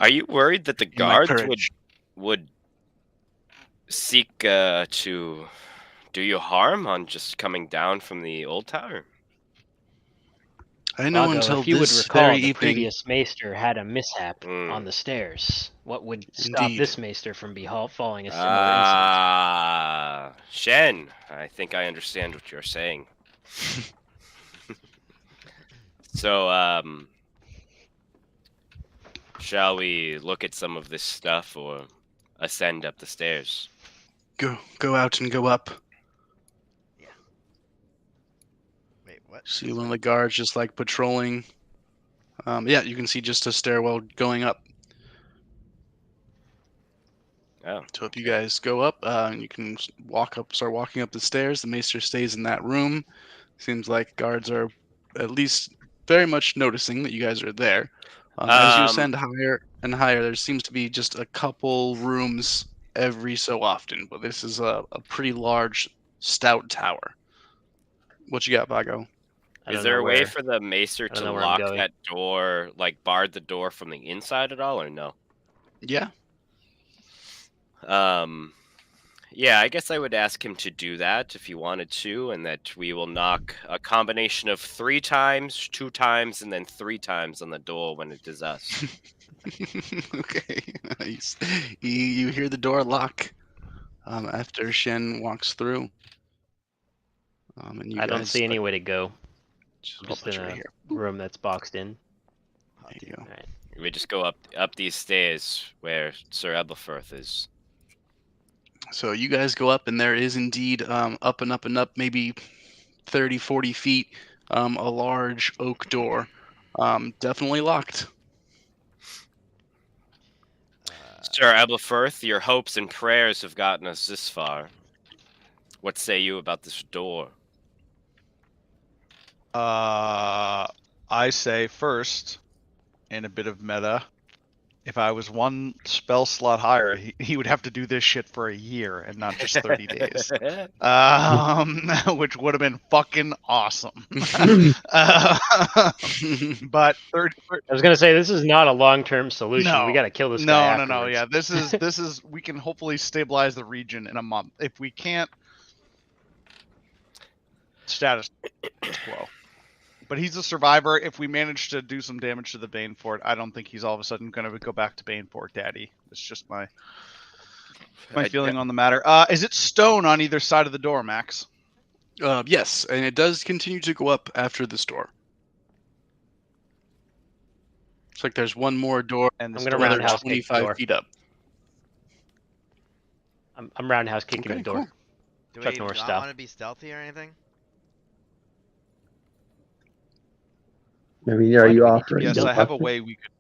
Are you worried that the In my guards courage. would seek to do you harm on just coming down from the old tower? I know Vago, until if you would this recall, very the evening. previous Maester had a mishap Mm. on the stairs. What would stop Indeed. this Maester from falling a similar insult? Ah, Shen, I think I understand what you're saying. So, shall we look at some of this stuff or ascend up the stairs? Go out and go up. Wait, what? See one of the guards just like patrolling. Yeah, you can see just a stairwell going up. Oh, So if you guys go up, you can start walking up the stairs. The maester stays in that room. Seems like guards are at least very much noticing that you guys are there. As you ascend higher and higher, there seems to be just a couple rooms every so often, but this is a pretty large, stout tower. What you got, Vago? is there a way for the maester don't to know where I'm lock going. that door, like barred the door from the inside at all, or no? Yeah. Yeah, I guess I would ask him to do that if he wanted to, and that we will knock a combination of 3 times, 2 times, and then 3 times on the door when it is us. Okay, nice. You hear the door lock after Shen walks through. And you I don't guys see any start, way to go. just I'm I'll just put in you right a here. room that's boxed in. Hot There tea. you go. All right. We just go up these stairs where Sir Eberforth is. So you guys go up, and there is indeed up and up and up, maybe 30, 40 feet, a large oak door, definitely locked. Sir Eberforth, your hopes and prayers have gotten us this far. What say you about this door? I say first, in a bit of meta, if I was one spell slot higher, he would have to do this shit for a year and not just 30 days. Which would have been fucking awesome. But I was gonna say this is not a long-term solution. We no, got to kill this guy no, afterwards. yeah, this is we can hopefully stabilize the region in a month. If we can't, status quo. But he's a survivor. If we manage to do some damage to the Banefort, I don't think he's all of a sudden going to go back to Banefort Daddy. It's just my feeling on the matter. Is it stone on either side of the door, Max? Yes, and it does continue to go up after this door. Looks like there's one more door, And I'm this gonna door is roundhouse locked. kick the 25 door. feet up. I'm roundhouse kicking Okay, the door. cool. Do Chuck we Norris not style. want to be stealthy or anything? Maybe are Why do you we need to be offering? Yes, stealthy? I have a way we could.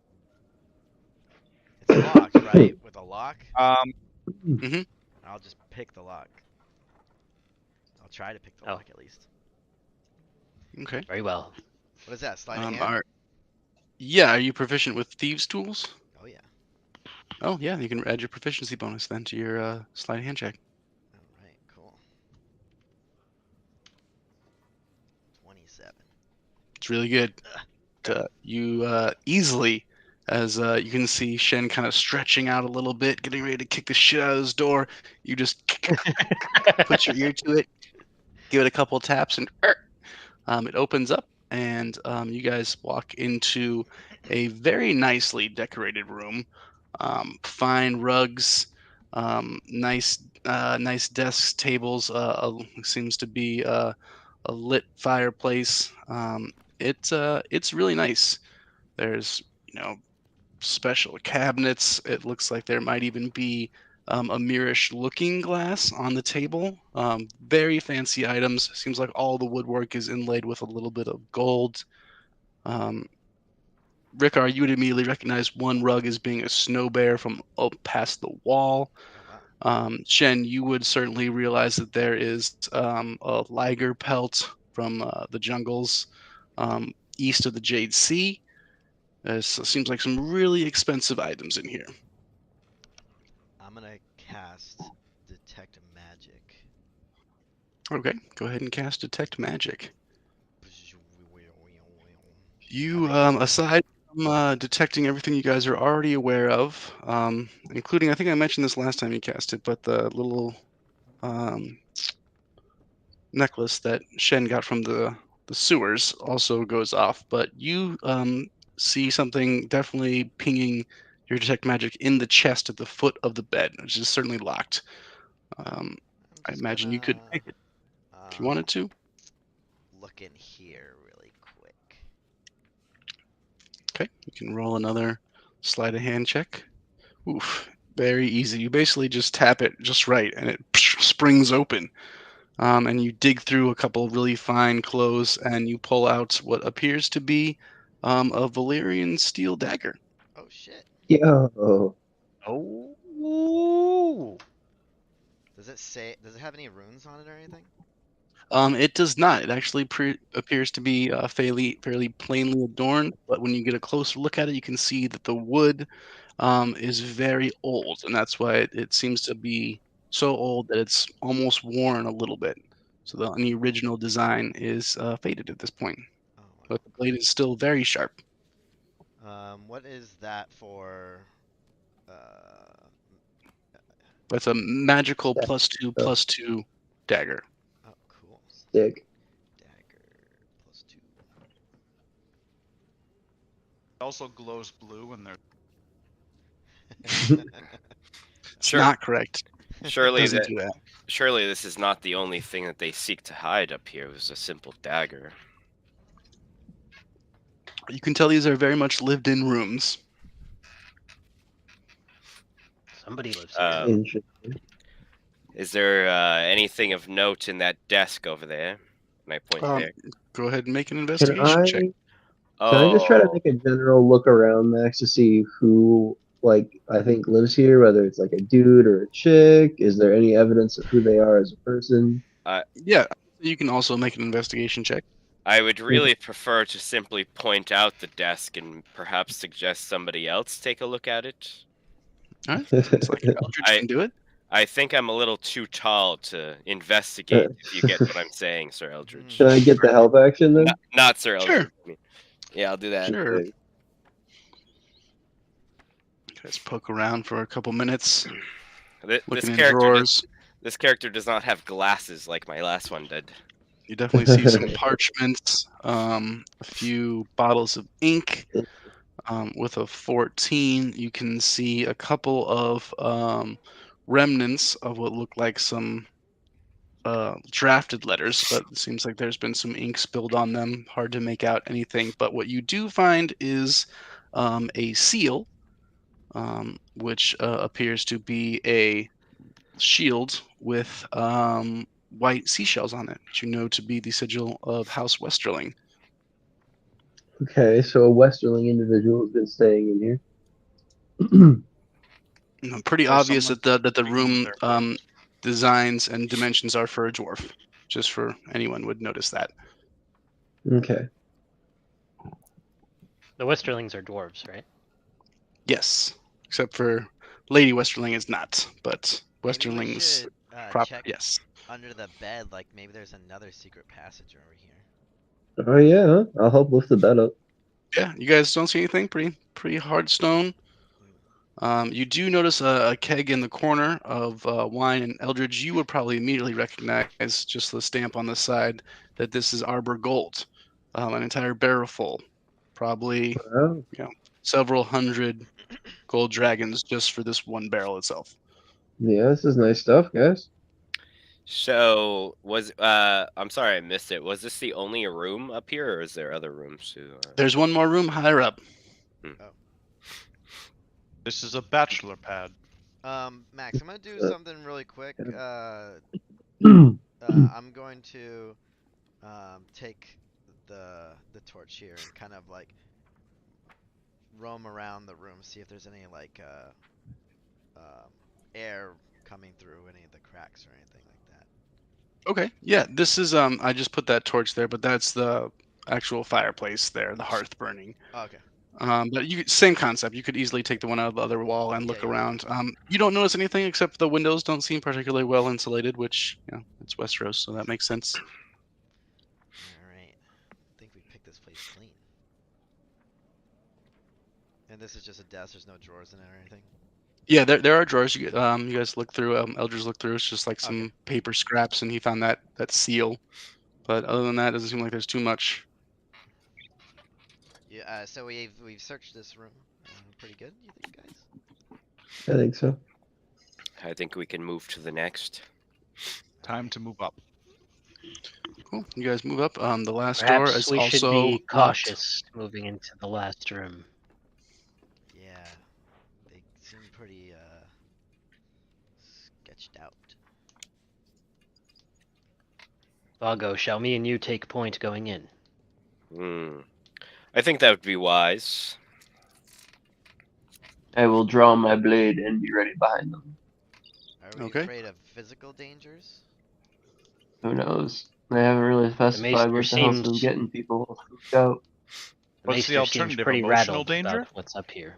It's locked, right? With a lock? I'll just pick the lock. I'll try to pick the Oh. lock at least. Okay. Very well. What is that? Sleight of hand? Are you proficient with thieves' tools? Oh yeah. Oh yeah, you can add your proficiency bonus then to your sleight of hand check. All right, cool. 27. It's really good. You easily, as you can see Shen kind of stretching out a little bit, getting ready to kick the shit out of this door. You just put your ear to it, give it a couple taps, and it opens up, and you guys walk into a very nicely decorated room. Fine rugs, nice desks, tables. Seems to be a lit fireplace. It's really nice. There's special cabinets. It looks like there might even be a mirrorish looking glass on the table. Very fancy items. Seems like all the woodwork is inlaid with a little bit of gold. Rickar, you would immediately recognize one rug as being a snow bear from up past the wall. Oh wow. Shen, you would certainly realize that there is a liger pelt from the jungles east of the Jade Sea. Seems like some really expensive items in here. I'm gonna cast detect magic. Okay, go ahead and cast Detect Magic. You, aside from detecting everything you guys are already aware of, including, I think I mentioned this last time you cast it, but the little necklace that Shen got from the sewers also goes off. But you see something definitely pinging your Detect Magic in the chest at the foot of the bed, which is certainly locked. I imagine you could pick it if you wanted to. Look in here really quick. Okay, you can roll another sleight of hand check. Oof, very easy. You basically just tap it just right, and it springs open. And you dig through a couple of really fine clothes, and you pull out what appears to be a Valyrian steel dagger. Oh shit. Yo. Oh. Does it say? Does it have any runes on it or anything? It does not. It actually appears to be fairly plainly adorned, but when you get a closer look at it, you can see that the wood is very old, and that's why it seems to be so old that it's almost worn a little bit. So the original design is faded at this point, Oh but the blade is still very sharp. wow. What is that for? That's a magical Yeah. +2/+2 dagger. Oh, cool. Sick. Dagger +2. It also glows blue when there's. It's Sure. not correct. It Surely doesn't do that. Surely this is not the only thing that they seek to hide up here. It was a simple dagger. You can tell these are very much lived-in rooms. Somebody lives here. Interesting. Is there anything of note in that desk over there? And I point there. Go ahead and make an Can investigation check. I just try to Oh, make a general look around, Max, to see who, like, I think lives here, whether it's like a dude or a chick? Is there any evidence of who they are as a person? Yeah, you can also make an investigation check. I would really prefer to simply point out the desk and perhaps suggest somebody else take a look at it. All right, sounds like Eldridge can do it. I think I'm a little too tall to investigate, if you get what I'm saying, Sir Eldridge. Can I get the help action then? Not Sir Eldridge. Sure. I mean. Yeah, I'll do that. Sure. Okay. You guys poke around for a couple minutes, This looking in character drawers. This character does not have glasses like my last one did. You definitely see some parchments, a few bottles of ink. With a 14, you can see a couple of remnants of what look like some drafted letters, but it seems like there's been some ink spilled on them. Hard to make out anything. But what you do find is a seal, which appears to be a shield with white seashells on it, which you know to be the sigil of House Westerling. Okay, so a Westerling individual has been staying in here. Pretty There's obvious someone that the reading room their designs and dimensions are for a dwarf. Just for anyone would notice that. Okay. The Westerlings are dwarves, right? Yes, except for Lady Westerling is not, but Maybe we Westerlings should proper. check Yes. under the bed, like maybe there's another secret passage over here. Oh yeah, I'll help lift the bed up. Yeah, you guys don't see anything. Pretty hard stone. You do notice a keg in the corner of wine, and Eldridge, you would probably immediately recognize just the stamp on the side that this is Arbor Gold, an entire barrel full, probably Oh, several hundred gold dragons just for this one barrel itself. yeah, this is nice stuff, guys. So I'm sorry I missed it. Was this the only room up here, or is there other rooms too? There's one more room higher up. This is a bachelor pad. Max, I'm gonna do something really quick. I'm going to take the torch here and kind of like roam around the room, see if there's any like air coming through any of the cracks or anything like that. Okay. Yeah, this is I just put that torch there, but that's the actual fireplace there, the hearth burning. Oh, okay. But same concept. You could easily take the one out of the other wall and look around. You don't notice anything except the windows don't seem particularly well insulated, which it's Westeros, so that makes sense. All right. I think we picked this place clean. And this is just a desk. There's no drawers in it or anything. Yeah, there are drawers. You guys look through. Eldridge looked through. It's just like some paper scraps, and he found that seal. But other than that, it doesn't seem like there's too much. Yeah. So we've searched this room. Pretty good, you think, guys? I think so. I think we can move to the next. Time to move up. Cool. You guys move up. The last Perhaps door is we should also be locked. cautious moving into the last room. Yeah. They seem pretty sketched out. Vago, shall me and you take point going in? I think that would be wise. I will draw my blade and be ready behind them. Are we afraid of physical dangers? Who knows? They haven't really specified what the hell's been getting people spooked out. What's the alternative? Pretty Emotional rattled danger? about what's up here.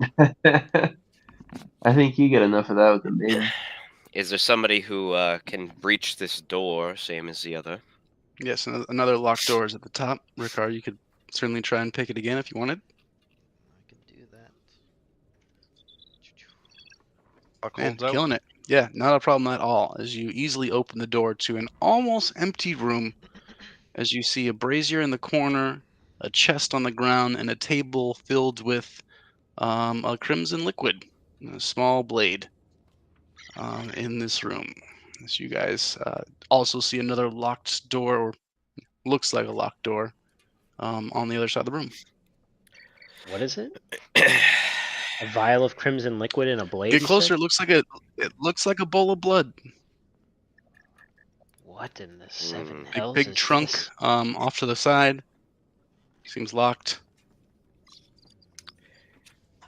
I think you get enough of that with the maiden. Is there somebody who can breach this door, same as the other? Yes, another locked door is at the top. Ricard, you could certainly try and pick it again if you wanted. I can do that. Man, killing it. Yeah, not a problem at all, as you easily open the door to an almost empty room, as you see a brazier in the corner, a chest on the ground, and a table filled with a crimson liquid, and a small blade in this room. As you guys also see another locked door, or looks like a locked door, on the other side of the room. What is it? A vial of crimson liquid and a blade. Get you closer. said? It looks like a bowl of blood. What in the seven Mm. hells Big is trunk this? off to the side. Seems locked.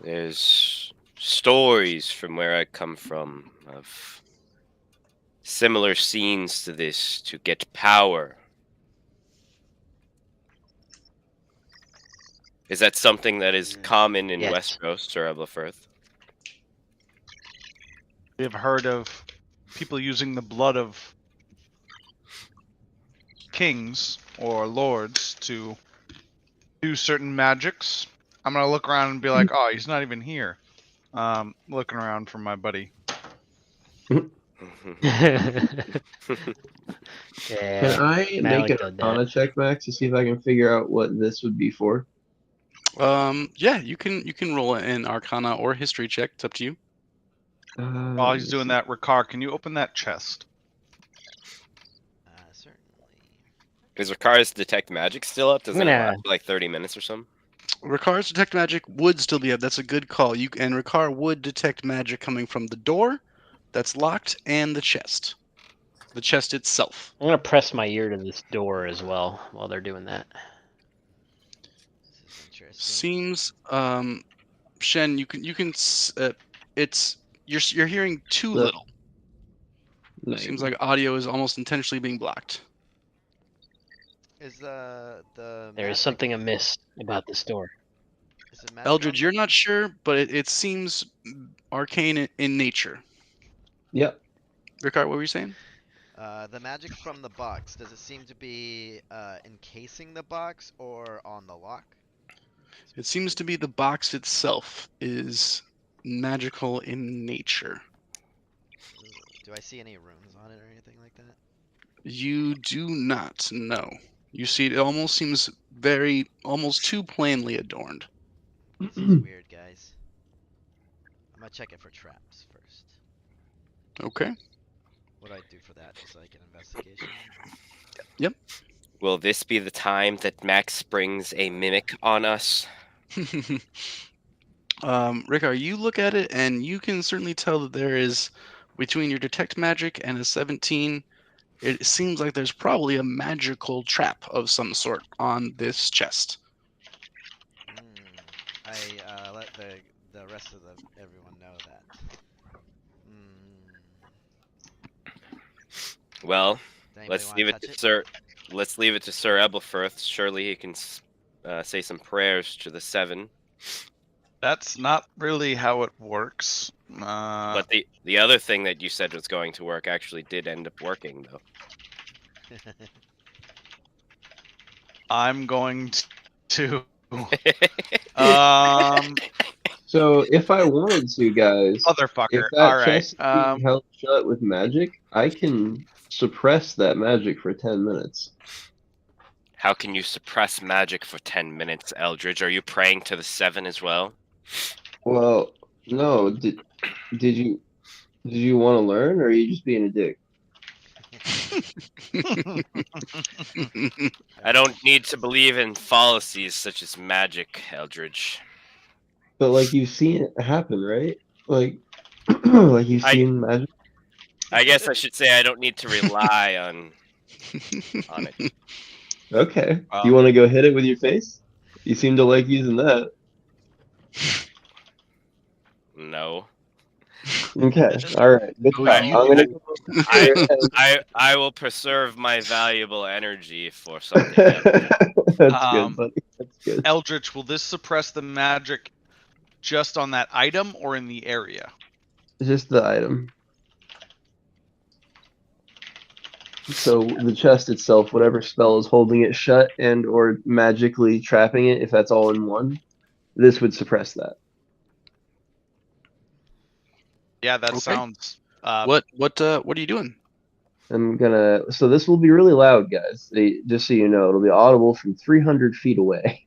There's stories from where I come from of similar scenes to this to get power. Is that something that is common in Yes. Westeros or Eblafirth? We have heard of people using the blood of kings or lords to do certain magics. I'm gonna look around and be like, "Oh, he's not even here." Looking around for my buddy. Yeah, Can I make Malik an did that. Arcana check, Max, to see if I can figure out what this would be for? Yeah, you can roll an Arcana or History check. It's up to you. While he's doing that, Ricard, can you open that chest? Certainly. Is Ricard's detect magic still up? Does it I'm gonna- last for like 30 minutes or something? Ricard's detect magic would still be up. That's a good call. And Ricard would detect magic coming from the door that's locked and the chest. The chest itself. I'm gonna press my ear to this door as well while they're doing that. This is interesting. Seems Shen, it's you're hearing too The- little. Seems like audio is almost intentionally being blocked. Is the There is magic- something amiss about this door. Is it magic Eldridge, on you're not sure, but it seems arcane in nature. Yep. Ricard, what were you saying? the magic from the box? Does it seem to be encasing the box or on the lock? It seems to be the box itself is magical in nature. Do I see any runes on it or anything like that? You do not know. You see, it almost seems almost too plainly adorned. This is weird, guys. I'm gonna check it for traps first. Okay. What do I do for that? Just like an investigation? Yep. Will this be the time that Max springs a mimic on us? Ricard, you look at it and you can certainly tell that there is, between your detect magic and a 17, it seems like there's probably a magical trap of some sort on this chest. I let the rest of everyone know that. Well, Does anybody let's wanna leave it touch to Sir. Let's leave it to Sir Eblafirth. Surely he can say some prayers to the seven. That's not really how it works. But the other thing that you said was going to work actually did end up working, though. I'm going to. So if I wanted to, guys, Motherfucker. if that All right. chest is being held shut with magic, I can suppress that magic for 10 minutes. How can you suppress magic for 10 minutes, Eldridge? Are you praying to the seven as well? Well, no. Did you want to learn, or are you just being a dick? I don't need to believe in fallacies such as magic, Eldridge. But like you've seen it happen, right? Like, like you've seen magic. I guess I should say I don't need to rely on it. Okay. Do you want to go hit it with your face? You seem to like using that. No. Okay. All right. Good Oh, try. you- I'm gonna go over I will preserve my valuable energy for something else. That's good, buddy. That's good. Eldritch, will this suppress the magic just on that item or in the area? Just the item. So the chest itself, whatever spell is holding it shut and or magically trapping it, if that's all in one, this would suppress that. Yeah, that Okay. sounds What are you doing? I'm gonna. So this will be really loud, guys. Just so you know, it'll be audible from 300 feet away.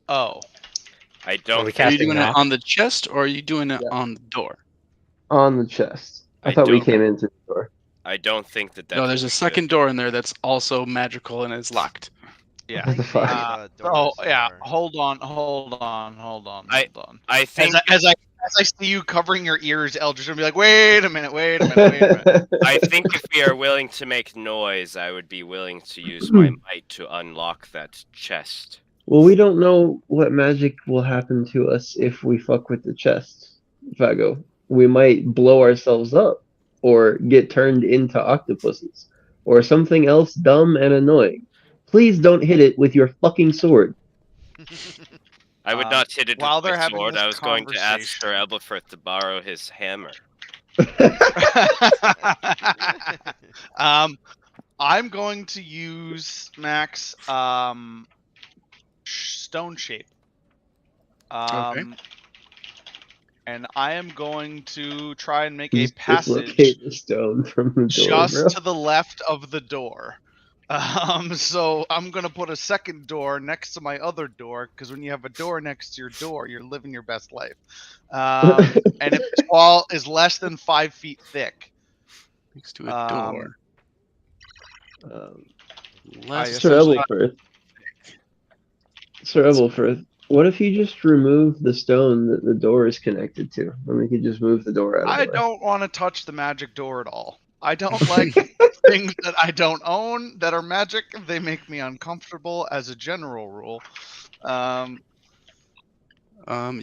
Oh. I Are don't we think Are you casting doing it knock? on the chest or are you doing it Yeah. on the door? On the chest. I I thought we don't- came in through the door. I don't think that. No, there's a second door in there that's also magical and is locked. Yeah. What the think maybe fuck? the Oh doors yeah. are- Hold on. I think As I see you covering your ears, Eldritch gonna be like, wait a minute. Wait a minute. I think if we are willing to make noise, I would be willing to use my might to unlock that chest. Well, we don't know what magic will happen to us if we fuck with the chest, Vago. We might blow ourselves up, or get turned into octopuses, or something else dumb and annoying. Please don't hit it with your fucking sword. I would not hit it while with they're my having sword. this I was going to ask Sir conversation- Eblifert to borrow his hammer. I'm going to use Max stone shape. Okay. And I am going to try and make a Just passage dislocate the stone from the door, just bro. to the left of the door. So I'm gonna put a second door next to my other door, because when you have a door next to your door, you're living your best life. And if this wall is less than 5 feet thick, Next to a door. Less Sir essentially- Eblifert. Sir Eblifert, what if you just remove the stone that the door is connected to, and we could just move the door out of I the way? don't want to touch the magic door at all. I don't like things that I don't own that are magic. They make me uncomfortable as a general rule.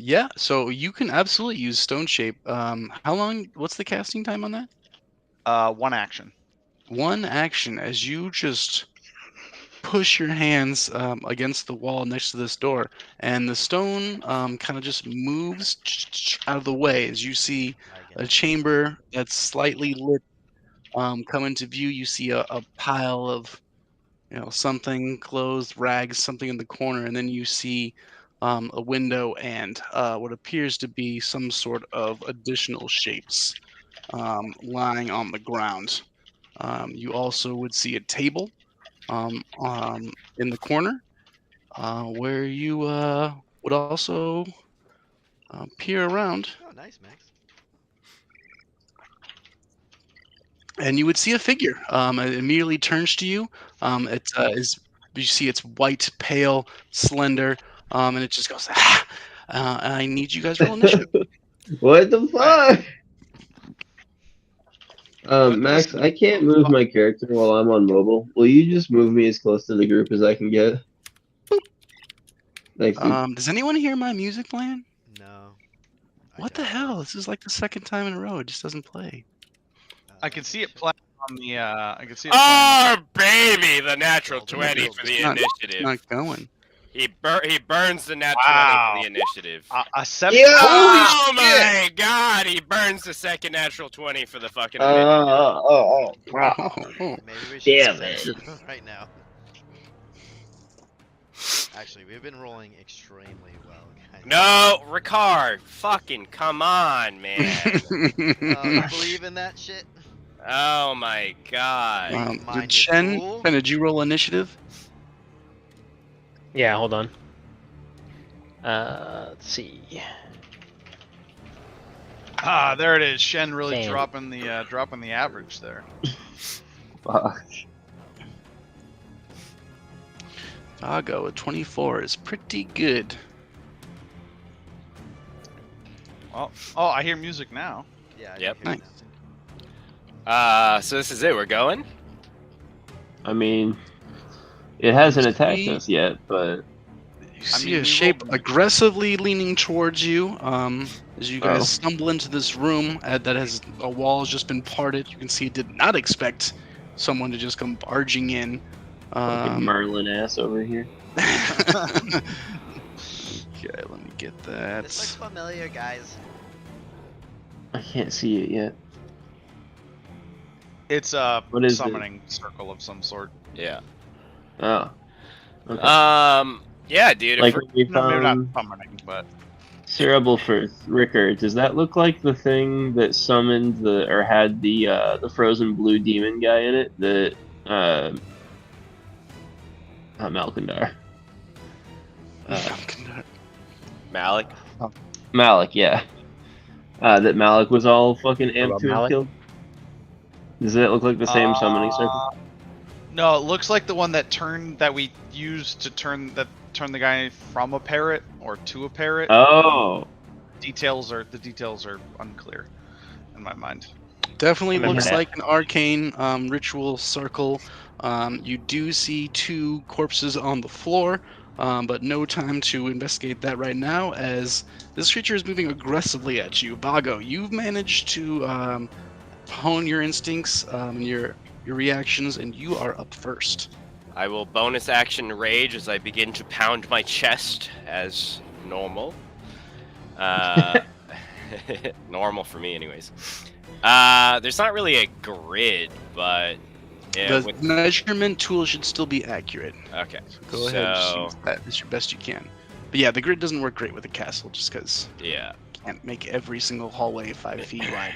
Yeah, so you can absolutely use stone shape. How long? What's the casting time on that? 1 action. One action as you just push your hands against the wall next to this door, and the stone kind of just moves out of the way as you see I get a it. chamber that's slightly lit come into view. You see a pile of something, clothes, rags, something in the corner, and then you see a window and what appears to be some sort of additional shapes lying on the ground. You also would see a table in the corner where you would also peer around, Oh, nice, Max. and you would see a figure. It immediately turns to you. It is you see it's white, pale, slender, and it just goes. Ah! I need you guys to roll initiative. What the fuck? But Max, listen- I can't move my character while I'm on mobile. Will you just move me as close to the group as I can get? Thanks, dude. Does anyone hear my music playing? No. What the hell? This is like the second time in a row it just doesn't play. I can see it playing on the. I can see it playing. Oh, baby! The natural Well, 20 for the It's not- initiative. It's not going. He burns the natural Wow. 20 for the initiative. A 7. Yeah! Oh Holy shit! my god! He burns the second natural 20 for the fucking Wow. Oh, Maybe we should Damn suspend it. it right now. Actually, we've been rolling extremely well, guys. No, Ricard! Fucking come on, man. You believe in that shit? Oh my god. Mind Did you, Chen? fool. Chen, did you roll initiative? Yeah, hold on. Let's see. There it is. Shen really Damn. dropping the average there. Fuck. Dago, a 24 is pretty good. Well, oh, I hear music now. Yeah. I Yep. do hear Nice. that. So this is it, we're going? I mean, it hasn't attacked See? us yet, but You see mean, a we shape rolled- aggressively leaning towards you as you guys Oh. stumble into this room that has a wall has just been parted. You can see it did not expect someone to just come barging in. fucking Merlin ass over here. Okay, let me get that. This looks familiar, guys. I can't see it yet. It's a What is it? summoning circle of some sort. Yeah. Oh. Okay. Yeah, dude. Like If when we No, maybe not found summoning, but Sir Ebelfirth, Ricker, does that look like the thing that summoned had the frozen blue demon guy in it? Not Malkandar. Malik? Malik, yeah. That Malik was all fucking amped about to have Malik? killed. Does that look like the same summoning circle? No, it looks like the one that we used to turn the guy from a parrot or to a parrot. Oh, The details are unclear in my mind. Definitely Remember looks that. like an arcane ritual circle. You do see 2 corpses on the floor, but no time to investigate that right now, as this creature is moving aggressively at you. Vago, you've managed to hone your instincts and your reactions, and you are up first. I will bonus action rage as I begin to pound my chest as normal. Normal for me, anyways. There's not really a grid, but yeah, The measurement tool should still be accurate. okay. So go ahead and just use that as your best you can. But yeah, the grid doesn't work great with a castle, just because Yeah. you can't make every single hallway 5 feet wide.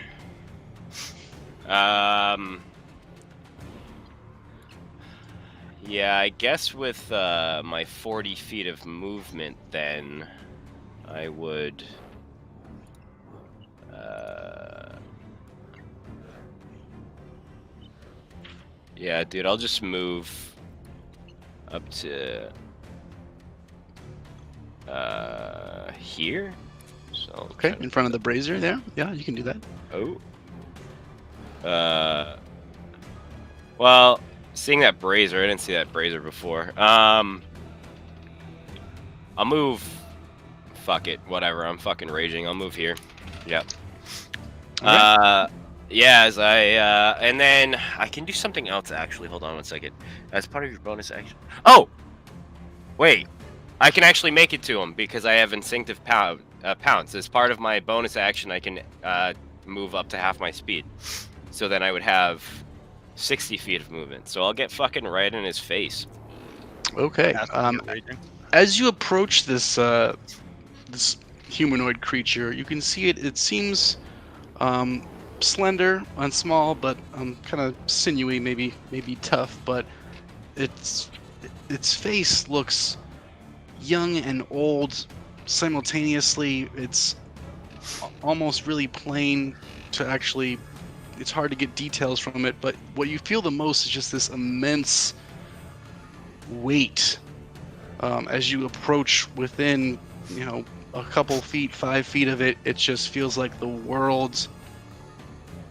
Yeah, I guess with my 40 feet of movement, then I would. Yeah, dude, I'll just move up to here. So Okay, in front of the brazier there? Yeah, you can do that. Oh. Well, seeing that brazier, I didn't see that brazier before. I'll move. Fuck it, whatever. I'm fucking raging. I'll move here. Yep. Okay. Yeah, as I and then I can do something else actually. Hold on one second. As part of your bonus action. Oh, wait. I can actually make it to him because I have instinctive pounce. As part of my bonus action, I can move up to half my speed. So then I would have 60 feet of movement. So I'll get fucking right in his face. Okay. As you approach this this humanoid creature, you can see it. It seems slender and small, but kind of sinewy, maybe tough. But its face looks young and old simultaneously. It's almost really plain to actually. It's hard to get details from it, but what you feel the most is just this immense weight as you approach within, a couple feet, 5 feet of it. It just feels like the world's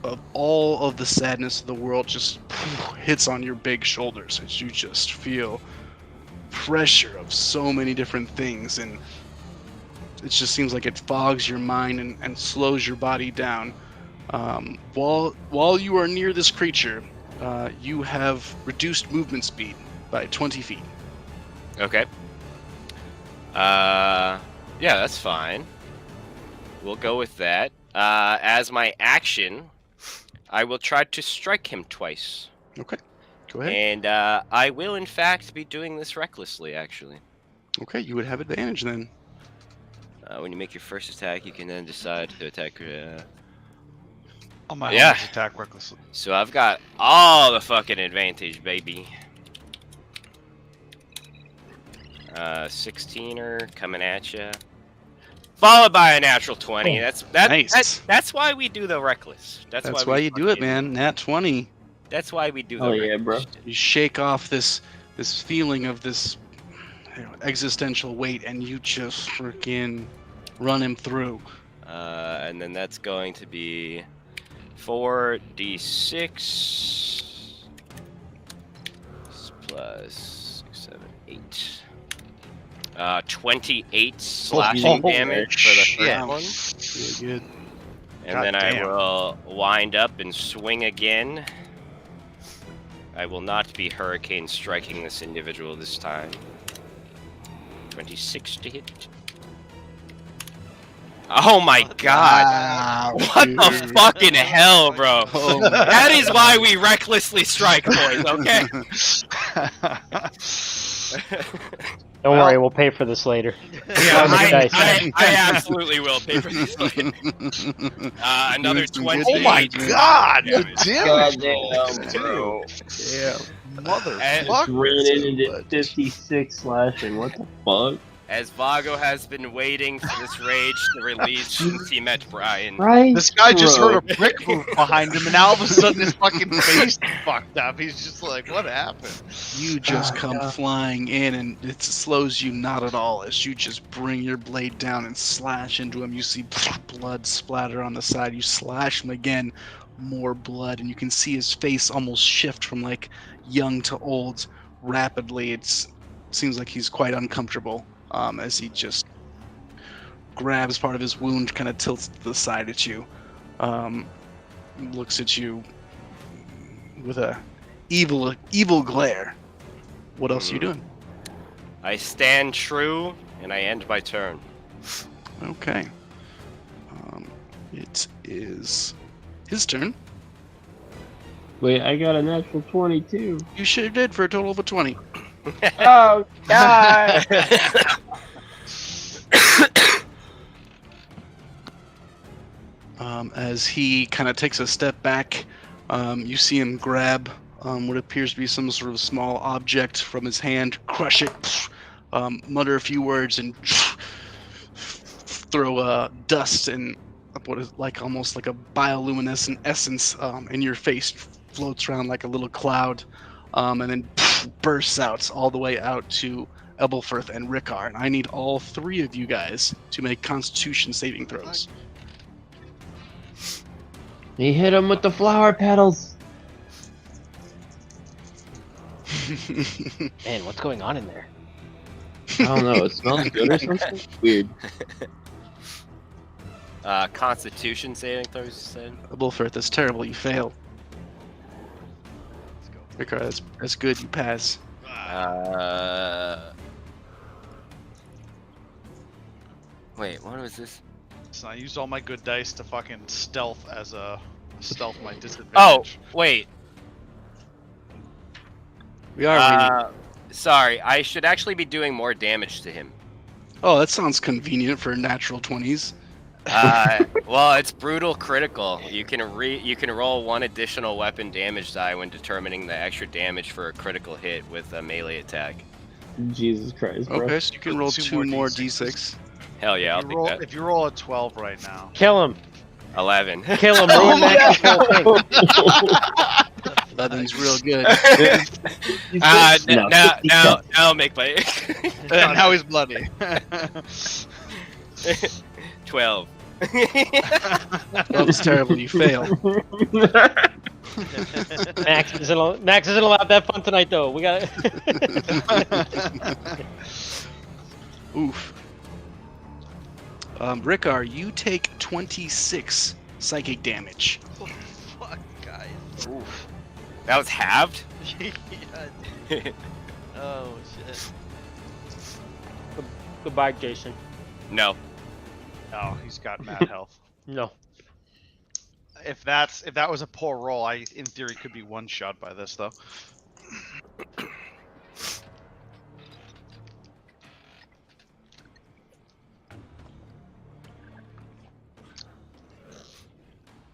of all of the sadness of the world just hits on your big shoulders as you just feel pressure of so many different things, and it just seems like it fogs your mind and slows your body down. While you are near this creature, you have reduced movement speed by 20 feet. Okay. Yeah, that's fine. We'll go with that. As my action, I will try to strike him twice. Okay, go ahead. And I will, in fact, be doing this recklessly, actually. Okay, you would have advantage then. When you make your first attack, you can then decide to attack. On my Yeah. homage attack recklessly. So I've got all the fucking advantage, baby. 16er coming at you. Followed by a natural 20. Oh, That's nice. why we do the reckless. That's why you do it, man. Nat 20. That's why we do the Oh, yeah, reckless. bro. You shake off this feeling of this existential weight, and you just freaking run him through. And then that's going to be 4d6 plus 6, 7, 8. 28 slashing damage for the first one. Really good. And God then I damn. will wind up and swing again. I will not be hurricane striking this individual this time. 26 to hit. Oh my god! Wow, What the dude. fucking hell, bro? Oh my That is why we recklessly strike, boys, okay? Don't Well- worry, we'll pay for this later. Yeah, Roll the dice. I absolutely will pay for this later. Another Doing some good 20. Oh my damage, man. god! The Damage. damage Goddamn, rolls, too. bro. Yeah. Just ran Motherfucker. into 56 slashing. What the fuck? As Vago has been waiting for this rage to release since he met Brian. Right? This guy just bro. heard a brick move behind him, and now all of a sudden his fucking face is fucked up. He's just like, what happened? You just Oh, come God. flying in, and it slows you not at all as you just bring your blade down and slash into him. You see blood splatter on the side. You slash him again, more blood, and you can see his face almost shift from like young to old rapidly. It seems like he's quite uncomfortable as he just grabs part of his wound, kind of tilts to the side at you, looks at you with a evil glare. What else are you doing? I stand true, and I end my turn. Okay. It is his turn. Wait, I got a natural 22. You sure did for a total of a 20. Oh, God! As he kind of takes a step back, you see him grab what appears to be some sort of small object from his hand, crush it, mutter a few words, and throw dust and what is like almost like a bioluminescent essence in your face, floats around like a little cloud, and then bursts out all the way out to Ebelfirth and Rickar. And I need all three of you guys to make Constitution saving throws. He hit him with the flower petals. Man, what's going on in there? I don't know. It smells good or something? Weird. Constitution saving throws, you said? Ebelfirth, that's terrible. You fail. Let's go. Rickar, that's good. You pass. Wait, what was this? So I used all my good dice to fucking stealth as a stealth my Oh, disadvantage. wait. We are reading. Sorry, I should actually be doing more damage to him. Oh, that sounds convenient for natural 20s. Well, it's brutal critical. You can roll one additional weapon damage die when determining the extra damage for a critical hit with a melee attack. Jesus Christ, bro. Okay, so you can roll two more D6. Hell yeah, I'll If you take roll, that. if you roll a 12 right now, Kill him! 11. Kill him! Ruin Max's whole thing. 11's real good. Now I'll make my now he's bloody. 12. That was terrible. You fail. Max isn't allowed to have fun tonight, though. We got Oof. Rickar, you take 26 psychic damage. Oh, fuck, guys. Oof. That was halved? Yeah. Oh, shit. Goodbye, Jason. No. No, he's got mad health. No. If that was a poor roll, I in theory could be one shot by this though.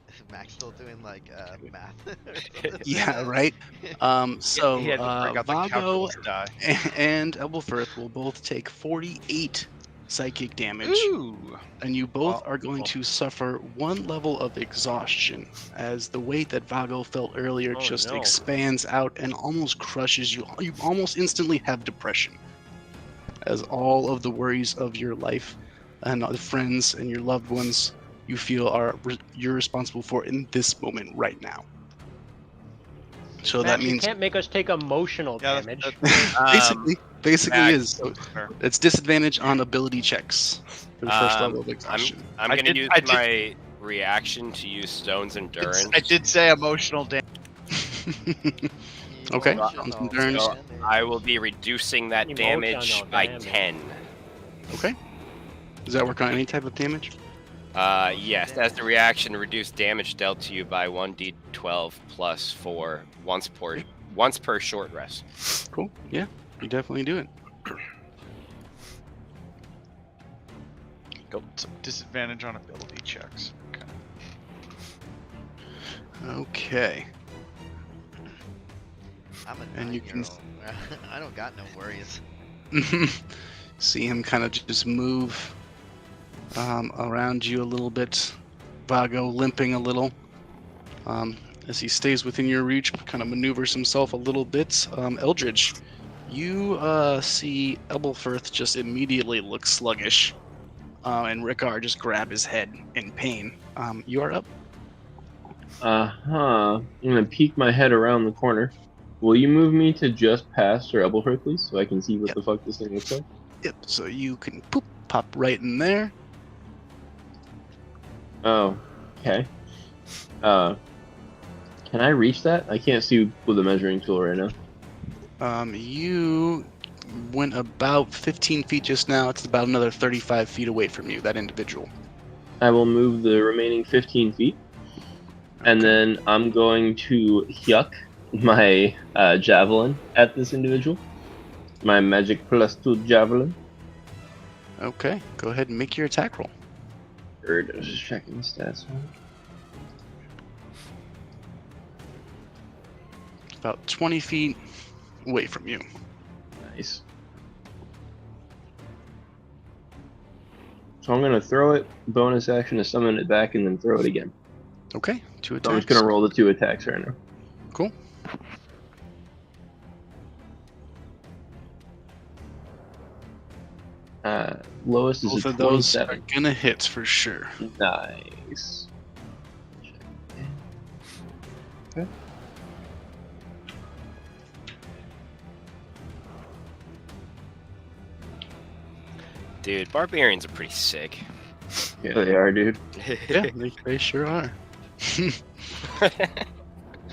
Is Max still doing like math? or something? Yeah, right? So he had to break out the Vago calculus die. and Ebelfirth will both take 48 psychic damage. Ooh. And you both Oh, are going cool. to suffer one level of exhaustion as the weight that Vago felt earlier Oh, just no. expands out and almost crushes you. You almost instantly have depression as all of the worries of your life and the friends and your loved ones you feel you're responsible for in this moment right now. So Max, that you means can't make us take emotional Yeah, damage. basically Max, is. So Fair. it's disadvantage on ability checks for the first level of I'm exhaustion. I gonna did- use I did- my reaction to use Stone's Endurance. I did say emotional damage. Okay, Emotional Stone's Endurance. damage. I will be reducing that Emotional damage by damage. 10. Okay. Does that work on any type of damage? Yes, as the reaction, reduce damage dealt to you by 1d12 plus 4 once per short rest. Cool. Yeah, you definitely do it. Some disadvantage on ability checks. Okay. Okay. I'm a And you can 9-year-old. I don't got no worries. see him kind of just move around you a little bit. Vago limping a little as he stays within your reach, but kind of maneuvers himself a little bit. Eldridge, you see Ebelfirth just immediately look sluggish, and Rickar just grab his head in pain. You are up. I'm gonna peek my head around the corner. Will you move me to just past Sir Ebelford, please, so I can see what Yep. the fuck this thing looks like? Yep. So you can pop right in there. Oh, okay. Can I reach that? I can't see with the measuring tool right now. You went about 15 feet just now. It's about another 35 feet away from you, that individual. I will move the remaining 15 feet, and Okay. then I'm going to yuck my javelin at this individual. My magic +2 javelin. Okay. Go ahead and make your attack roll. I was just checking the stats. About 20 feet away from you. Nice. So I'm gonna throw it, bonus action to summon it back, and then throw it again. Okay. 2 So attacks. I'm just gonna roll the 2 attacks right now. Cool. Lowest is Both a of those are 27. gonna hit for sure. Nice. Okay. Dude, barbarians are pretty sick. Yeah, they are, dude. Yeah, they sure are. I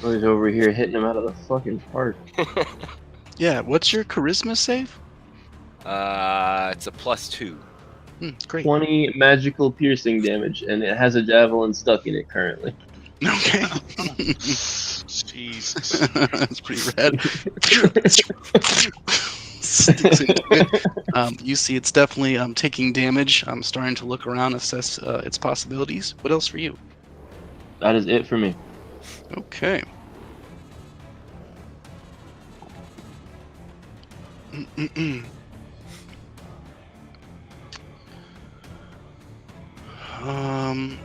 was over here hitting them out of the fucking park. Yeah, what's your charisma save? It's a +2. Great. 20 magical piercing damage, and it has a javelin stuck in it currently. Okay. Jesus. That's pretty rad. Sticks into it. You see it's definitely taking damage. I'm starting to look around, assess its possibilities. What else for you? That is it for me. Okay.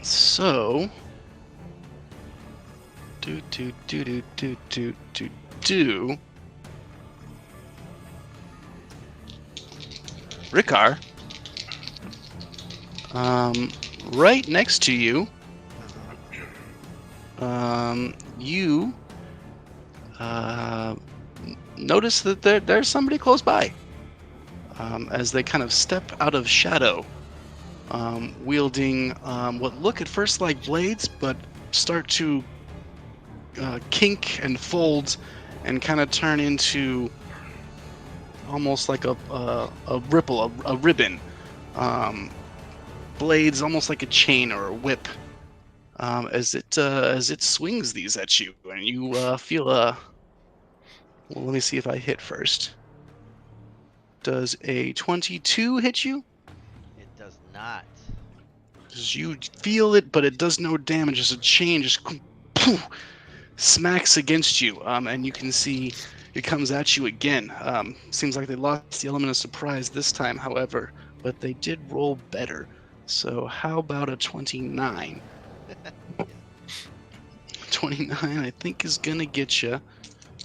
So do Rickar, right next to you, you notice that there's somebody close by. As they kind of step out of shadow, wielding what look at first like blades, but start to kink and fold and kind of turn into almost like a ripple, a ribbon. Blades almost like a chain or a whip, as it swings these at you, and you feel a. Well, let me see if I hit first. Does a 22 hit you? It does not. You feel it, but it does no damage as a chain just poof, smacks against you, and you can see it comes at you again. Seems like they lost the element of surprise this time, however, but they did roll better. So how about a 29? 29, I think, is gonna get you.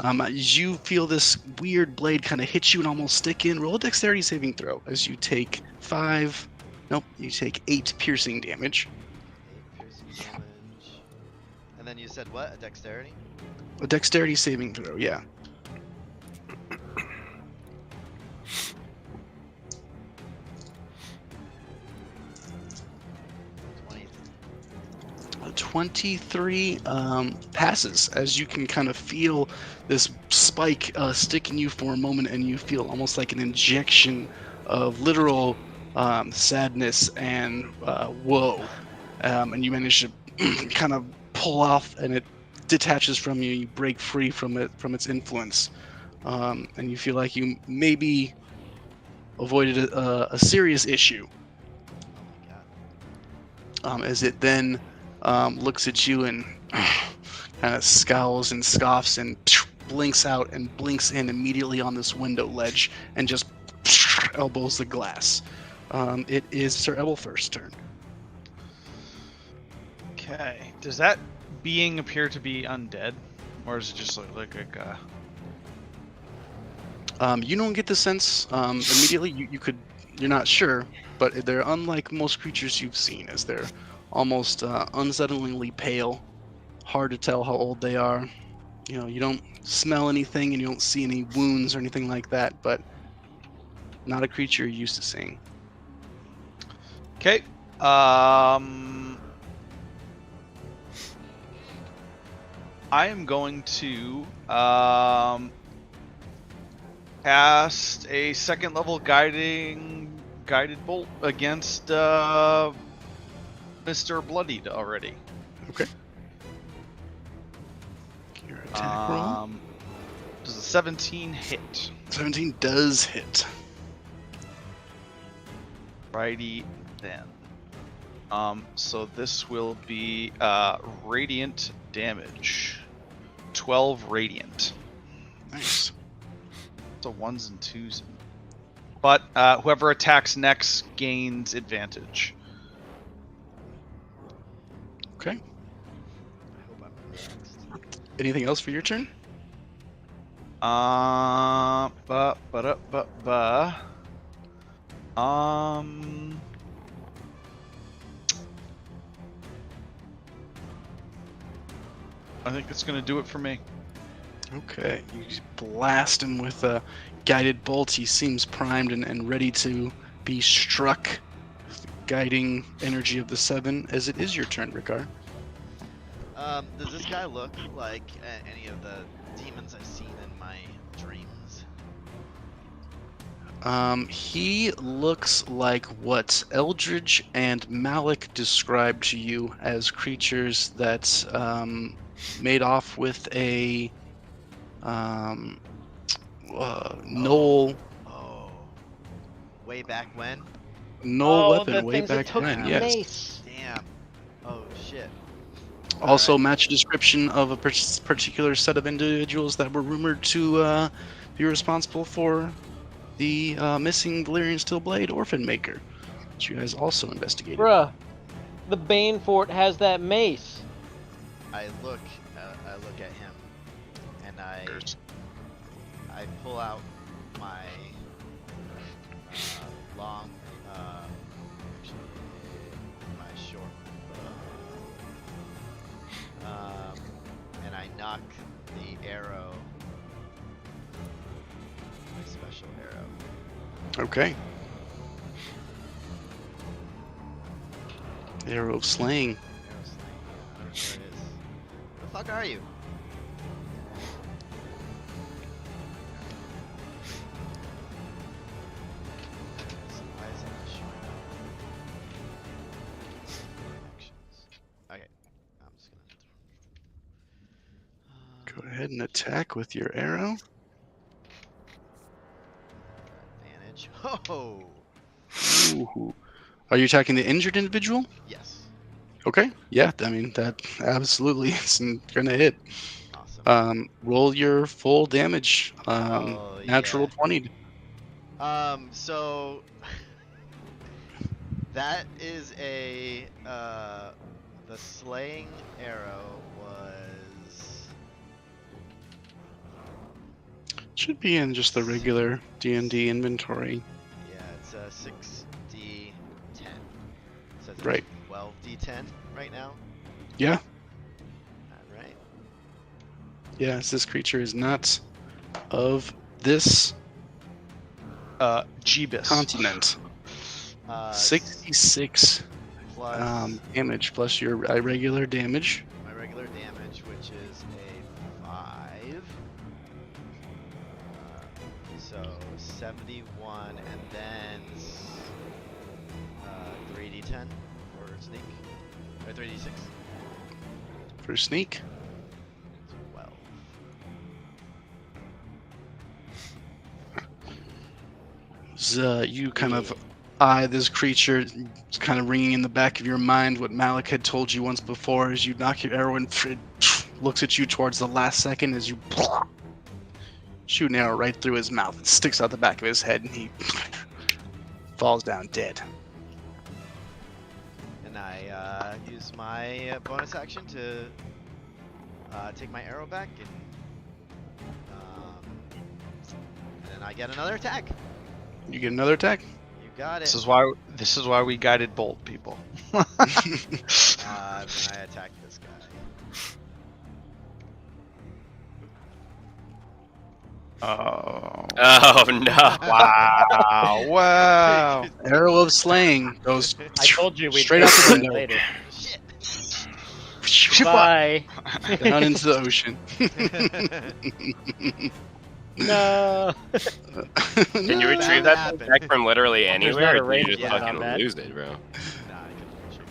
As you feel this weird blade kind of hit you and almost stick in, roll a dexterity saving throw as you take 8 piercing damage. 8 piercing damage. And then you said what? A dexterity? A dexterity saving throw, yeah. 23 passes as you can kind of feel this spike stick in you for a moment, and you feel almost like an injection of literal sadness and woe, and you manage to kind of pull off, and it detaches from you. You break free from its influence, and you feel like you maybe avoided a serious issue. Oh my god. as it then looks at you and kind of scowls and scoffs and blinks out and blinks in immediately on this window ledge and just elbows the glass. It is Sir Ebelfirst's turn. Okay. Does that being appear to be undead, or does it just look like You don't get the sense immediately. You're not sure, but they're unlike most creatures you've seen, as they're almost unsettlingly pale. Hard to tell how old they are. You don't smell anything and you don't see any wounds or anything like that, but not a creature you're used to seeing. Okay. I am going to cast a second level guided bolt against Mr. Bloodied already. Okay. Your attack roll. Does a 17 hit? 17 does hit. Righty then. So this will be radiant damage. 12 radiant. Nice. So 1s and 2s. But whoever attacks next gains advantage. Okay. I hope I'm next. Anything else for your turn? I think that's gonna do it for me. Okay. You blast him with a guided bolt. He seems primed and ready to be struck with the guiding energy of the 7, as it is your turn, Ricard. Does this guy look like any of the demons I've seen in my dreams? He looks like what Eldridge and Malik described to you as creatures that made off with a Knoll Way back when? Knoll weapon the way things that back took then. the Yes. mace. Damn. Oh shit. Also, Alright. match a description of a particular set of individuals that were rumored to be responsible for the missing Valyrian Steelblade Orphan Maker, which you guys also investigated. Bruh, the Bane Fort has that mace. I look at him, and I pull out my long, my short bow, and I knock the arrow, my special arrow. Okay. Arrow of Slaying. Arrow slaying. I don't know where it is. Where the fuck are you? Why is it not showing up? Actions. Okay. I'm just gonna. Go ahead and attack with your arrow. Advantage. Oh. Ooh. Are you attacking the injured individual? Yes. Okay. Yeah, I mean, that absolutely isn't gonna hit. Awesome. Roll your full damage. Oh, Natural yeah. 20. So that is a the slaying arrow was Should be in just the regular D&D inventory. yeah, it's a 6d10. So it's Right. 12d10 right now. Yeah. All right. Yes, this creature is not of this Jeebus. continent. 66 plus damage plus your regular damage. my regular damage, which is a 5. So 71, and then 3d10 for sneak, or 3d6. For sneak. 12. You kind of eye this creature, it's kind of ringing in the back of your mind what Malik had told you once before. As you knock your arrow and it looks at you towards the last second as you shoot an arrow right through his mouth. It sticks out the back of his head and he falls down dead. And I use my bonus action to take my arrow back, and then I get another attack. You get another attack. You got it. This is why we guided bolt people. Then I attack this guy. Oh. Oh no! Wow. Wow. Arrow of slaying goes I told you we'd straight out the window. later. Shit. Bye. Down into the ocean. No. Can you No, retrieve that that happened. back from literally There's anywhere? not a Or do you range just limit fucking on that. lose it, bro? Nah, I can reach it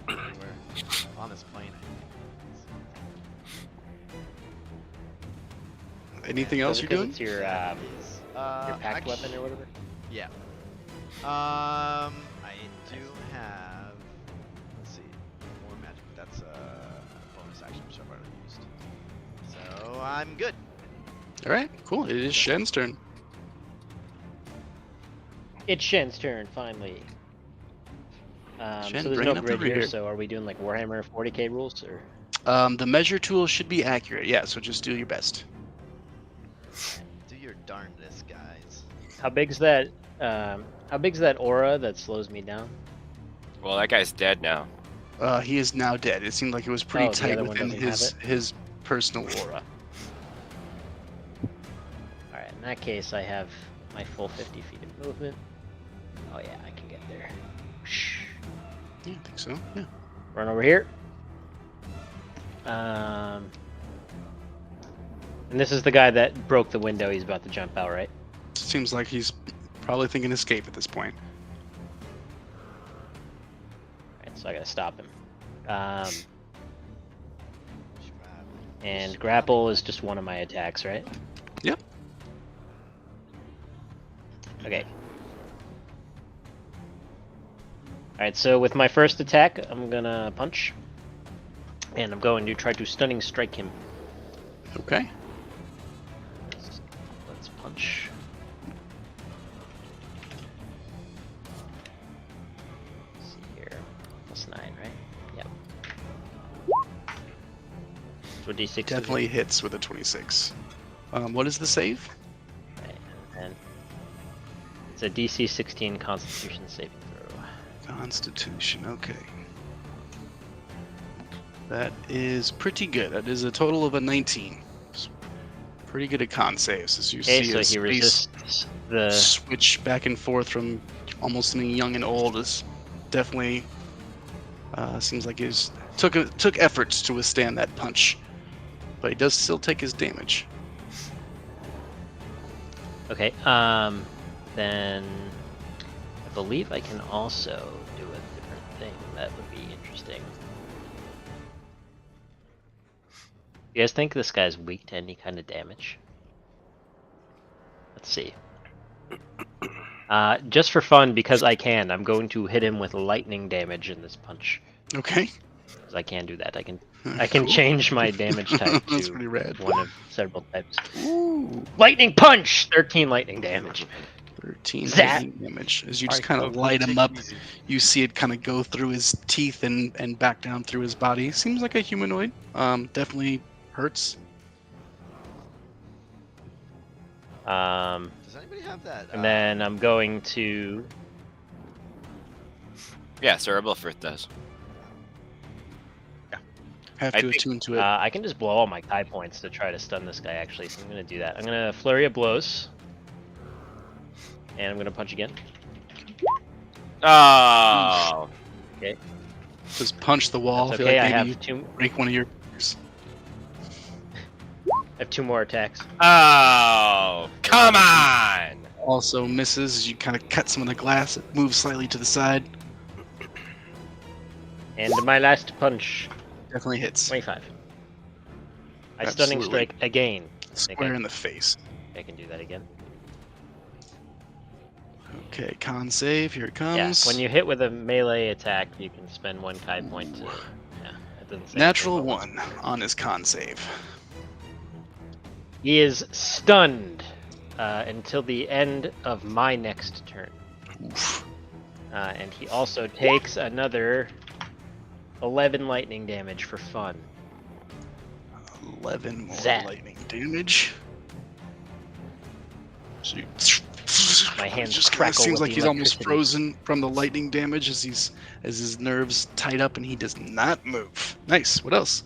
anywhere on this plane. Anything else you're doing? It's your packed Actually, weapon or whatever. Yeah. I do have. Let's see. More magic. That's a bonus action, which I've already used. So I'm good. All right, cool. It is Shen's turn. It's Shen's turn, finally. Shen, So there's bring no it up grid over here, here. so are we doing like Warhammer 40k rules, or? The measure tool should be accurate. Yeah, so just do your best. Do your darndest, guys. How big's that aura that slows me down? Well, that guy's dead now. He is now dead. It seemed like it was pretty Oh, the tight other one within doesn't have his personal aura. Alright, in that case, I have my full 50 feet of movement. Oh yeah, I can get there. Yeah, I think so. Yeah. Run over here. And this is the guy that broke the window. He's about to jump out, right? Seems like he's probably thinking escape at this point. Alright, so I gotta stop him. Scrap. And grapple is just one of my attacks, right? Yep. Okay. Alright, so with my first attack, I'm gonna punch. And I'm going to try to stunning strike him. Okay. Let's punch. Let's see here. +9, right? Yep. So D6. is it? Definitely hits with a 26. What is the save? Right, and it's a DC 16 Constitution saving throw. Constitution. Okay. That is pretty good. That is a total of a 19. It's pretty good at con saves, as you Okay, see so his he face resists the. switch back and forth from almost being young and old. Is definitely seems like he's took efforts to withstand that punch, but he does still take his damage. Okay, then I believe I can also do a different thing. That would be interesting. You guys think this guy's weak to any kind of damage? Let's see. Just for fun, because I can, I'm going to hit him with lightning damage in this punch. Okay. Because I can do that. I can Cool. change my damage type That's to pretty rad. one of several types. Ooh, Lightning punch! 13 lightning damage. 13 Zap. lightning damage. As you just Alright, kind go, of go, light take him it up, easy. you see it kind of go through his teeth and back down through his body. Seems like a humanoid. Definitely hurts. Um, Does anybody have that? and then I'm going to. Yeah, Cerebral Fruit does. Have I to think- attune to it. I can just blow all my Kai points to try to stun this guy, actually, so I'm going to do that. I'm going to Flurry of Blows. And I'm going to punch again. Oh, Just punch the wall. That's I feel okay, I like maybe have you two, break one of your fingers. I have 2 more attacks. oh, come on! Also misses as you kind of cut some of the glass. It moves slightly to the side. And my last punch, Definitely hits. 25. I stunning Absolutely. strike again. Square in the face. I can do that again. Okay, con save. Here it Yeah, comes. when you hit with a melee attack, you can spend 1 Kai point to. Yeah, that doesn't say Natural anything, but 1 on his con save. he is stunned until the end of my next turn. Oof. And he also takes another 11 lightning damage for fun. 11 more Zap. lightning damage. So you, My hands just kind of crackle seems with like the he's almost electricity. frozen from the lightning damage as his nerves tight up and he does not move. Nice. What else?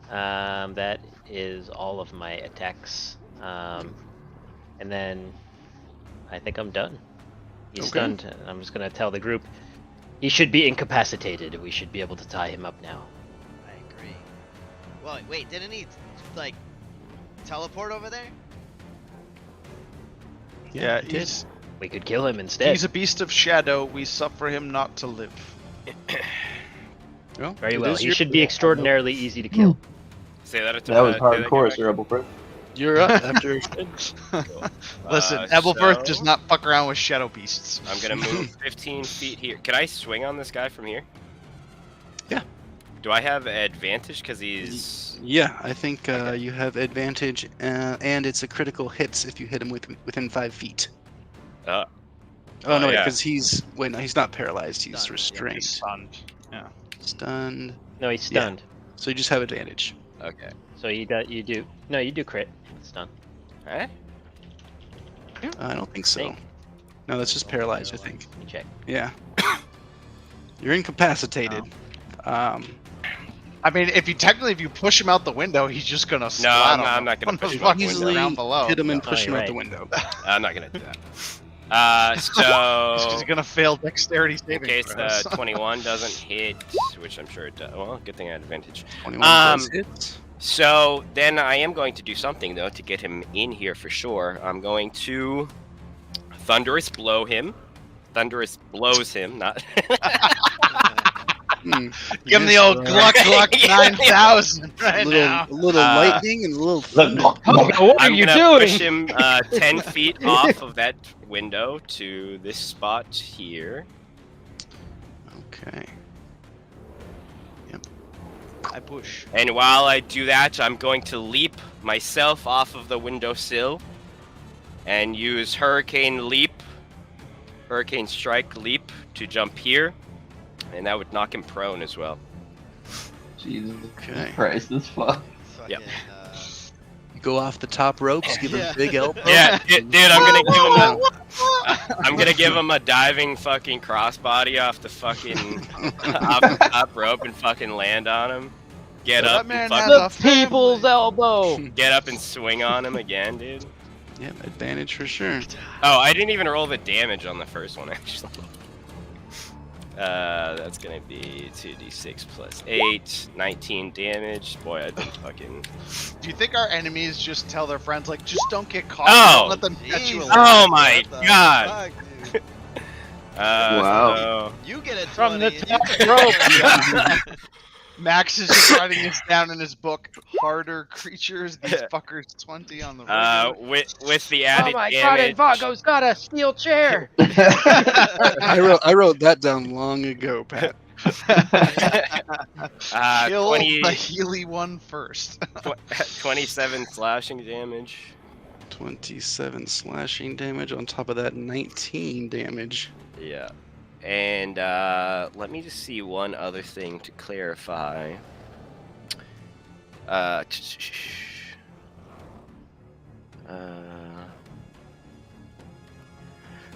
That is all of my attacks. And then I think I'm done. He's Okay. stunned. And I'm just gonna tell the group he should be incapacitated. We should be able to tie him up now. I agree. Well, wait, didn't he like teleport over there? Yeah, he did. he's We could kill him instead. a beast of shadow. We suffer him not to live. Well, Very it well. is He your- should be extraordinarily easy to kill. Say that. That was say that hardcore, again, Sir Rebel. You're up after. Listen, Uh, Ebelfirth so- does not fuck around with shadow beasts. I'm gonna move 15 feet here. Can I swing on this guy from here? Yeah. Do I have advantage because he's? Yeah, I think you have advantage, and it's a critical hits if you hit him within 5 feet. Uh, Oh no, yeah. because he's not paralyzed. He's Stunned, yeah. restrained, He's stunned. stunned. No, he's Yeah. stunned. So you just have advantage. Okay. So you do crit. Stun. Alright. I don't think so. Think. No, that's just paralyzed. I think. You check. Yeah. You're incapacitated. I mean, if you push him out the window, he's just gonna No, splat I'm not gonna on push the him out the fucking window. ground below. hit him and Oh, push him you're out the right. window. I'm not gonna do that. He's gonna fail dexterity In saving case throws. 21 doesn't hit, which I'm sure it does. Well, good thing I had advantage. 21 does hit. So then I am going to do something though to get him in here for sure. I'm going to thunderous blow him. Thunderous blows him, not. Hmm. Give him the Yes, old Gluck Gluck Yeah. 9000 right now. A little Uh, lightning and a little thunder. What are I'm you gonna doing? push him 10 feet off of that window to this spot here. Okay. I push. And while I do that, I'm going to leap myself off of the windowsill and use Hurricane Strike Leap to jump here. And that would knock him prone as well. Jesus Okay. Christ, this fuck. Yep. Fucking, You go off the top ropes, give him Yeah. a big elbow. Yeah, dude, I'm gonna give him a diving fucking crossbody off the fucking off the top rope and fucking land on him. Get That up man and has fucking a family. People's elbow. get up and swing on him again, dude. Yep, advantage for sure. Oh, I didn't even roll the damage on the first one actually. That's gonna be 2d6 plus 8, 19 damage. Boy, I've been fucking. Do you think our enemies just tell their friends like, just don't get caught? Oh! Don't let them catch you Jesus, alive. Oh my what the God. fuck, dude? Wow. So, You get it From the top rope. Max is just writing this down in his book. Harder creatures. These fuckers 20 on the regular. with the added Oh my damage. god, Vago's got a steel chair. I wrote that down long ago, Pat. Kill 20, the Healy one first. 27 slashing damage. 27 slashing damage on top of that 19 damage. Yeah. And let me just see one other thing to clarify.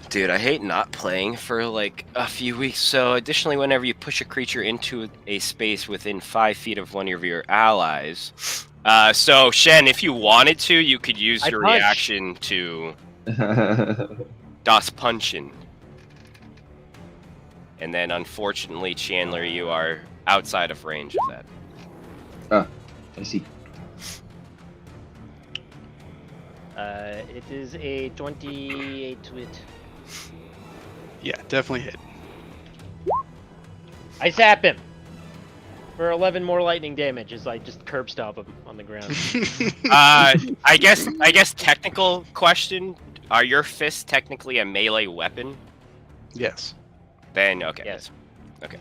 Dude, I hate not playing for like a few weeks. So additionally, whenever you push a creature into a space within 5 feet of one of your allies. So Shen, if you wanted to, you could use I your punch. reaction to Das Punchen. And then unfortunately, Chandler, you are outside of range of that. I see. It is a 28 to hit. Yeah, definitely hit. I zap him for 11 more lightning damage as I just curb stomp him on the ground. I guess technical question. Are your fists technically a melee weapon? Yes. Then okay. Yes. Okay.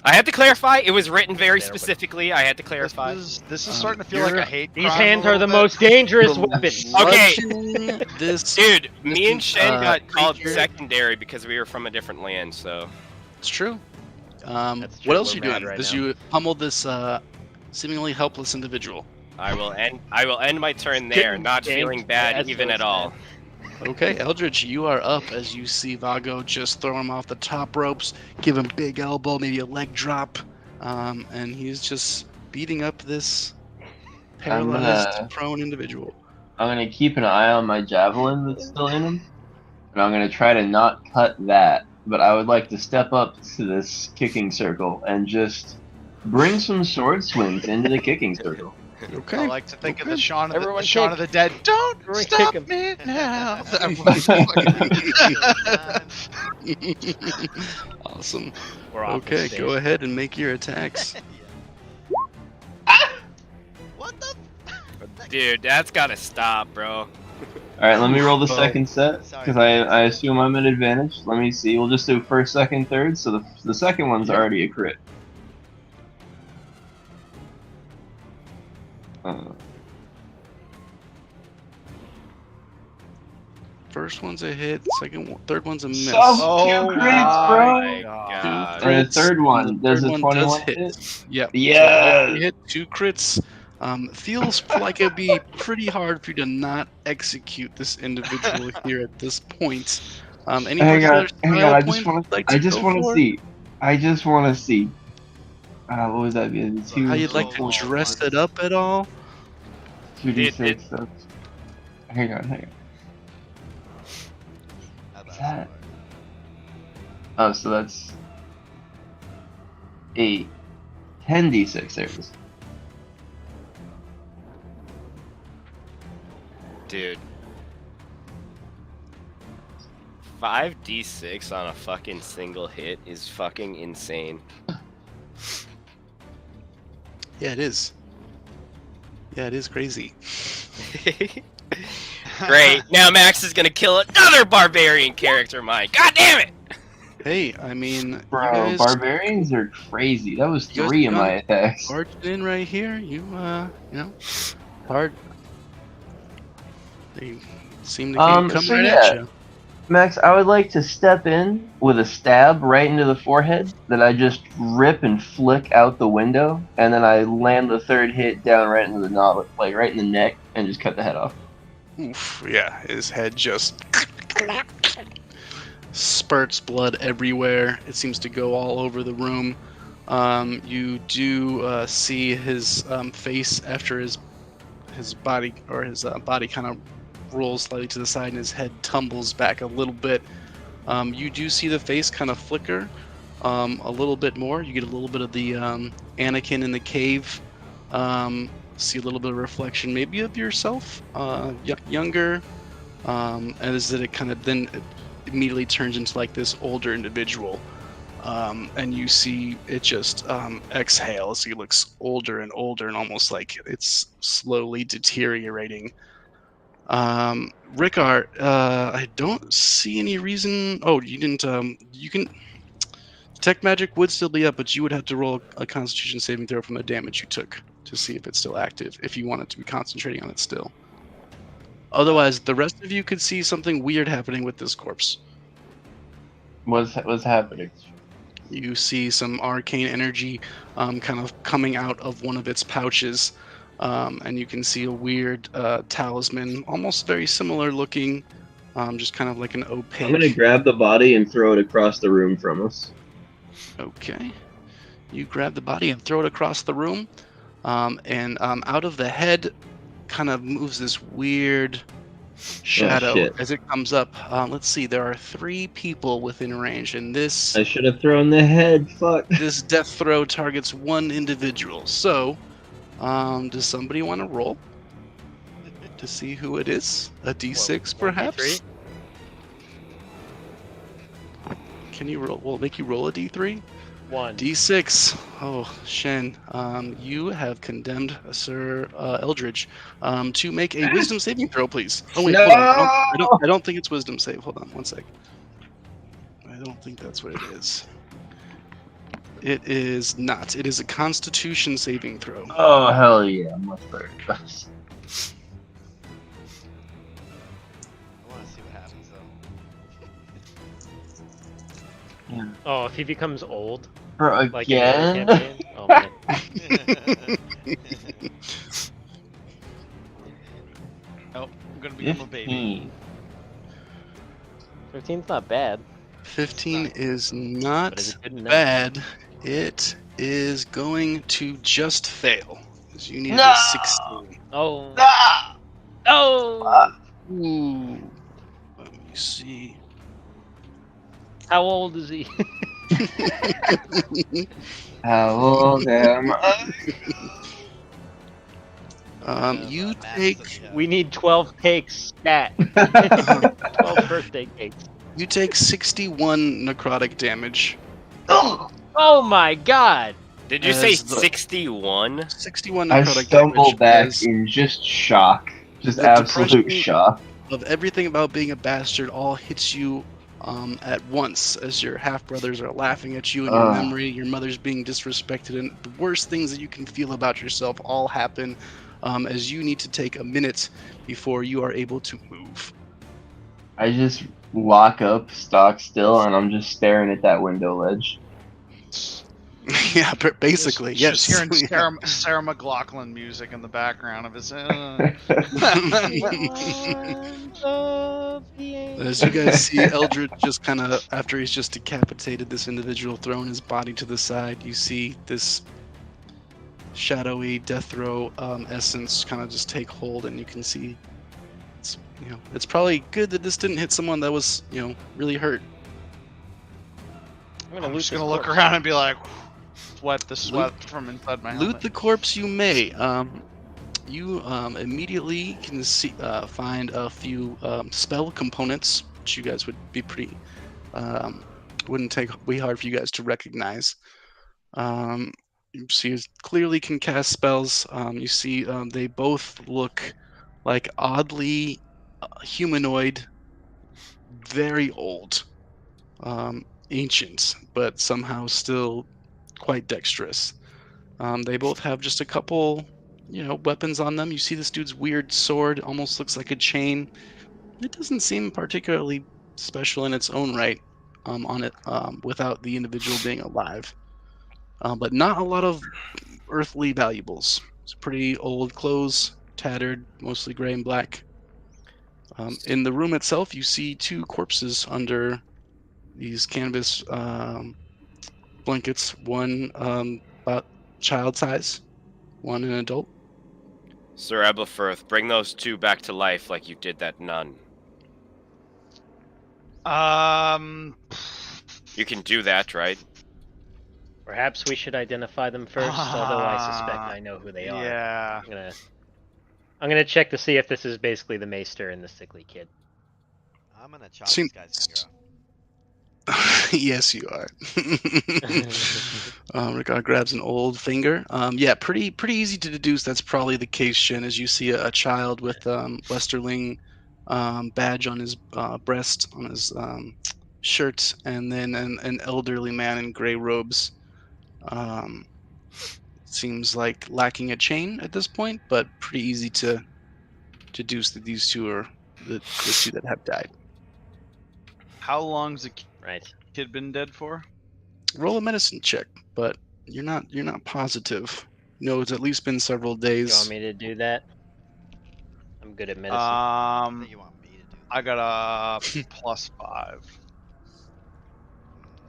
I had to clarify. It was written very There, but- specifically. I had to clarify. This is starting to feel like a hate These crime. hands a are the little bit. most dangerous From weapons. Okay. bludgeoning this. Dude, me and This, Shen got called creature- secondary because we were from a different land. So It's true. That's true, What else we're are you mad doing? right As now. you pummel this seemingly helpless individual. I will end my turn there. Not James, feeling bad that's even so at all. Okay, Eldridge, you are up as you see Vago just throw him off the top ropes, give him big elbow, maybe a leg drop, and he's just beating up this paralyzed, prone individual. I'm gonna keep an eye on my javelin that's still in him, and I'm gonna try to not cut that. But I would like to step up to this kicking circle and just bring some sword swings into the kicking circle. Okay. I like to think of the Shaun of the, Everyone Shaun of the Dead. Don't Everyone stop kick me now. Awesome. We're off the Okay, stage. go ahead and make your attacks. What the? Dude, that's gotta stop, bro. All right, let me roll the Oh. second set Sorry. because I assume I'm at advantage. Let me see. We'll just do first, second, third. So the second one's already a crit. First one's a hit, third one's a miss. So- Oh Two crits, my bro. My God. Two And the third one, and the does third a one 21 hit. hit? Yep. Yeah. So hit 2 crits. Feels like it'd be pretty hard for you to not execute this individual here at this point. Any Hang on, particular hang on. style I point just want you'd like to. I just go want to for? see. I just want to see. What would that be? Two, How you'd like to Oh, dress my- it up at all? 2d6. Hang on. How What's about that? that? Oh, so that's 8. 10d6 there it is. Dude. 5d6 on a fucking single hit is fucking insane. Yeah, it is. Yeah, it is crazy. Great. Now Max is gonna kill another barbarian character of mine. God damn it! Hey, I mean, Bro, you guys barbarians are crazy. That was You guys 3 of got my it. attacks. barging in right here. You know, hard. They seem to keep coming So right yeah. at you. Max, I would like to step in with a stab right into the forehead that I just rip and flick out the window, and then I land the third hit down right into the knob, like right in the neck, and just cut the head off. Oof, yeah, his head just spurts blood everywhere. It seems to go all over the room. You do see his face after his body body kind of rolls slightly to the side and his head tumbles back a little bit. You do see the face kind of flicker a little bit more. You get a little bit of the Anakin in the cave. See a little bit of reflection, maybe of yourself, younger, and as that it kind of then immediately turns into like this older individual, and you see it just exhale as he looks older and older, and almost like it's slowly deteriorating. Rickard, I don't see any reason. Oh, you didn't. You can. Detect magic would still be up, but you would have to roll a Constitution saving throw from the damage you took to see if it's still active. If you wanted to be concentrating on it still. Otherwise, the rest of you could see something weird happening with this corpse. What's happening? You see some arcane energy kind of coming out of one of its pouches, and you can see a weird talisman, almost very similar looking, just kind of like an opaque. I'm gonna grab the body and throw it across the room from us. Okay. You grab the body and throw it across the room, and out of the head kind of moves this weird shadow shit. as it comes up. Let's see, there are 3 people within range, and this I should have thrown the head. Fuck. this death throw targets 1 individual. So, does somebody want to roll to see who it is? A d6 perhaps? 1d3? Can you roll? We'll make you roll a d3. 1. D6. Oh, Shen, you have condemned Sir Eldridge to make a wisdom saving throw, please. Oh wait, hold on. I don't think it's wisdom save. Hold on, one sec. I don't think that's what it is. It is not. It is a Constitution saving throw. Oh hell yeah! Much better. I want to see what happens though. Oh, if he becomes old, Bro, like in the other again? campaign. Oh man. 'Nope, I'm gonna become a baby. 15's not bad. 15 is But not is it good enough? bad. It is going to just fail. 'Cause you need No! a 16. Oh. Ah! Oh. Ooh. Let me see. How old is he? How old am I? You Max take says yes. We need 12 cakes, stat. 12 birthday cakes. 61 necrotic damage. Oh my god! Did you say As the- 61? 61 I necrotic stumble damage. back as in just shock. Just The absolute depression- shock. of everything about being a bastard all hits you at once as your half brothers are laughing at you in your memory, your mother's being disrespected, and the worst things that you can feel about yourself all happen as you need to take a minute before you are able to move. I just lock up, stock still, and I'm just staring at that window ledge. Yeah, basically, Just yes. hearing Yeah. Sarah McLachlan music in the background of his. As you guys see, Eldred just kind of, after he's just decapitated this individual, thrown his body to the side, you see this shadowy death throw essence kind of just take hold, and you can see it's, it's probably good that this didn't hit someone that was, really hurt. I'm just gonna look around and be like, sweat the sweat from inside my helmet. Loot the corpse you may. You immediately can see, find a few spell components, which you guys would be pretty, wouldn't take way hard for you guys to recognize. You see, clearly can cast spells. You see, they both look like oddly humanoid, very old, ancient, but somehow still quite dexterous. They both have just a couple, weapons on them. You see this dude's weird sword, almost looks like a chain. It doesn't seem particularly special in its own right, on it, without the individual being alive. But not a lot of earthly valuables. It's pretty old clothes, tattered, mostly gray and black. In the room itself, you see two corpses under these canvas blankets. One about child size, one an adult. Sir Eblefirth, bring those two back to life like you did that nun. You can do that, right? Perhaps we should identify them first, although I suspect I know who they are. Yeah. I'm gonna check to see if this is basically the maester and the sickly kid. I'm gonna chop this guy's finger off. Yes, you are. Rickard grabs an old finger. Yeah, pretty easy to deduce that's probably the case, Shin, as you see a child with Westerling badge on his breast, on his shirt, and then an elderly man in gray robes. Seems like lacking a chain at this point, but pretty easy to deduce that these two are the two that have died. How long's the Right. kid been dead for? Roll a medicine check, but you're not positive. No, it's at least been several Do you days. want me to do that? I'm good at medicine. I think you want me to do I that. got a +5.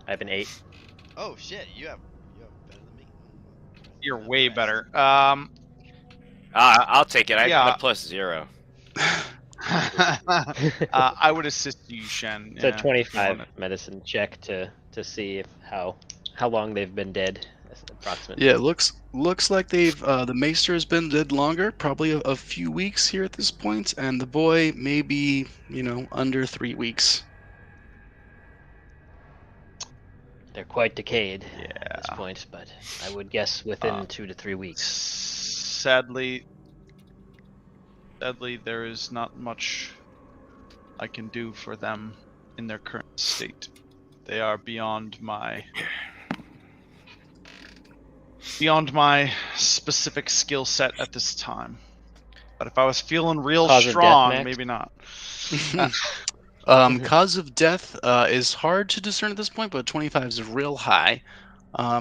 I have an 8. Oh shit, you have better than me. You're Not way bad. better. I'll take it. I Yeah. got a +0. I would assist you, Shen. It's a yeah, 25 if medicine check to see if how long they've been dead, approximately. Yeah, it looks like they've the maester has been dead longer, probably a few weeks here at this point, and the boy maybe under 3 weeks. They're quite decayed Yeah. at this point, but I would guess within 2 to 3 weeks. Sadly, there is not much I can do for them in their current state. They are beyond my specific skill set at this time. But if I was feeling real Cause of death, strong, Max? maybe not. Cause of death is hard to discern at this point, but 25 is real high.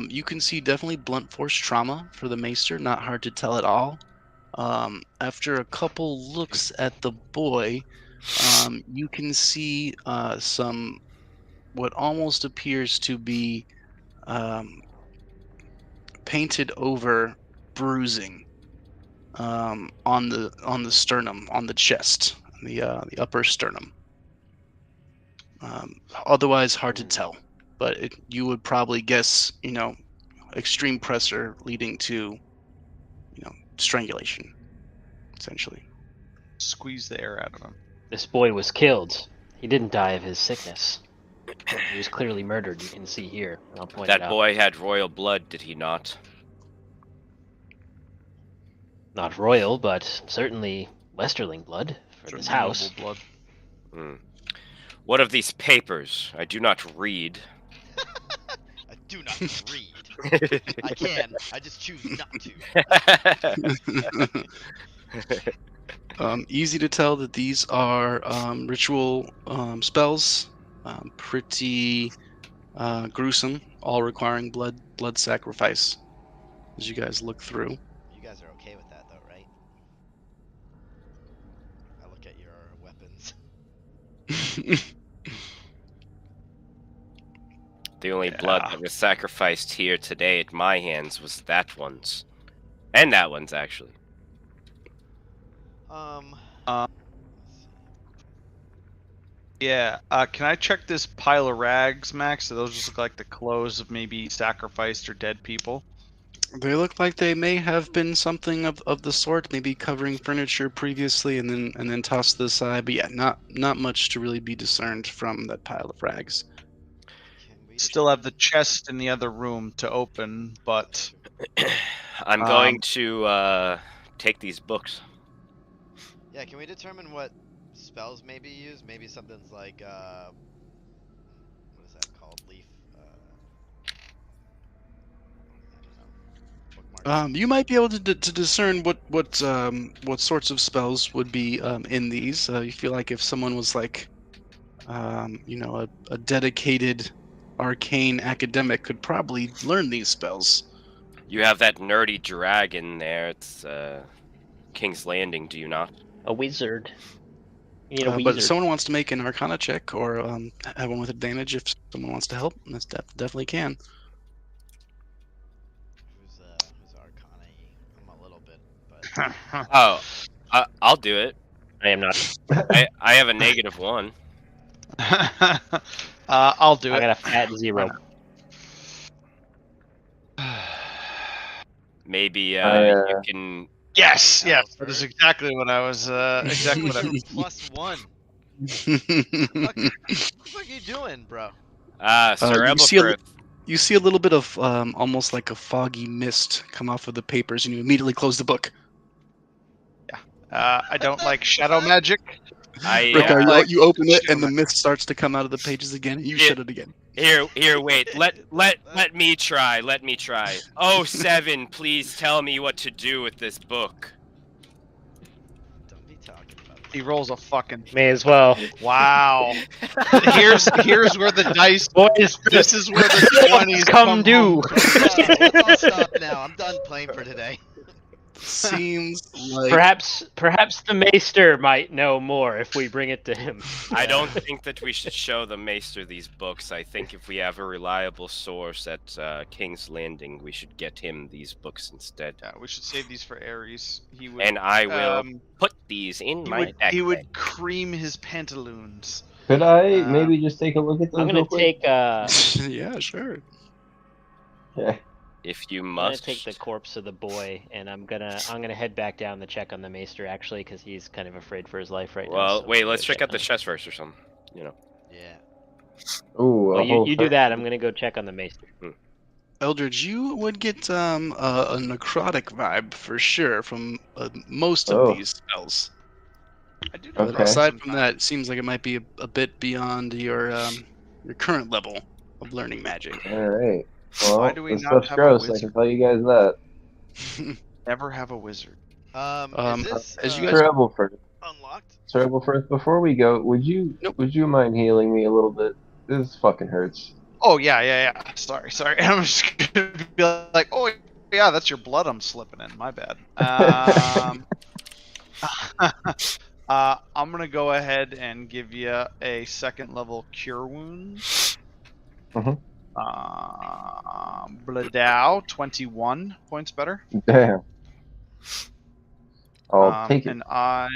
You can see definitely blunt force trauma for the maester, not hard to tell at all. After a couple looks at the boy, you can see some what almost appears to be painted over bruising on the sternum, on the chest, the upper sternum. Otherwise, hard to tell, but you would probably guess, extreme pressure leading to, strangulation, essentially. Squeeze the air out of him. This boy was killed. He didn't die of his sickness. He was clearly murdered, you can see here. I'll point it That out. boy had royal blood, did he not? Not royal, but certainly Westerling blood for this house. Noble blood. Hmm. What of these papers? I do not read. I do not read. I can. I just choose not to. Easy to tell that these are ritual spells. Pretty gruesome, all requiring blood sacrifice. As you guys look through. You guys are okay with that, though, right? I look at your weapons. The only blood that was sacrificed here today at my hands was that one's. And that one's, actually. Let's see. Yeah. Can I check this pile of rags, Max? Do those just look like the clothes of maybe sacrificed or dead people? They look like they may have been something of the sort, maybe covering furniture previously and then tossed to the side. But yeah, not much to really be discerned from that pile of rags. Can we Still have the chest in the other room to open, but I'm going to take these books. Yeah, can we determine what spells may be used? Maybe something's like, what is that called? Leaf, I don't know. Bookmark. You might be able to discern what sorts of spells would be in these. You feel like if someone was like, a dedicated arcane academic could probably learn these spells. You have that nerdy dragon there. It's King's Landing, do you not? A wizard. You need a But wizard. if someone wants to make an Arcana check or have one with advantage, if someone wants to help, that's definitely can. Who's Arcana? I'm a little bit, but Oh, I'll do it. I am not. I have a -1. I'll do I it. got a fat 0. Maybe you I, can. Yes, that is exactly what I was. Exactly what I. +1. What the fuck are you doing, bro? Sir you see a Ebelfirth. You see a little bit of almost like a foggy mist come off of the papers, and you immediately close the book. I don't like shadow magic. Rick, you open it, and the mist starts to come out of the pages again, and you shut it again. Here, wait. Let me try. Let me try. Oh, 7, please tell me what to do with this book. Don't be talking about this. He rolls a fucking. May as well. Wow. here's where the dice. Boys, This is where the 20s come due. No, let's all stop now. I'm done playing for today. Seems like Perhaps the maester might know more if we bring it to him. I don't think that we should show the Maester these books. I think if we have a reliable source at King's Landing, we should get him these books instead. Yeah, we should save these for Ares. He would. And I will put these in my backpack. He would cream his pantaloons. could I maybe just take a look at those I'm gonna real quick? take yeah, sure. Okay. If you I'm gonna must. take the corpse of the boy, and I'm gonna head back down to check on the maester actually, because he's kind of afraid for his life right now. Well, so wait. I'm Let's gonna check out the on him. chest first, or something. Yeah. Ooh, Well, a whole you do third. that. I'm gonna go check on the maester. Eldridge, you would get a necrotic vibe for sure from most of Oh, these spells. I do But necrotic Okay. aside from sometimes. that, it seems like it might be a bit beyond your current level of learning magic. all right. Why Well, do we this not stuff's have a gross. I wizard? can tell you guys that. Never have a wizard. Is this as you guys, Sir Ebelfirth, unlocked? Sir Ebelfirth, before we go, would you Nope. mind healing me a little bit? This fucking hurts. Oh yeah. Sorry. I'm just gonna be like, oh yeah, that's your blood I'm slipping in. My bad. I'm gonna go ahead and give you a second level cure wounds. Mhm. Bladow, 21 points better. Damn. I'll take it. And I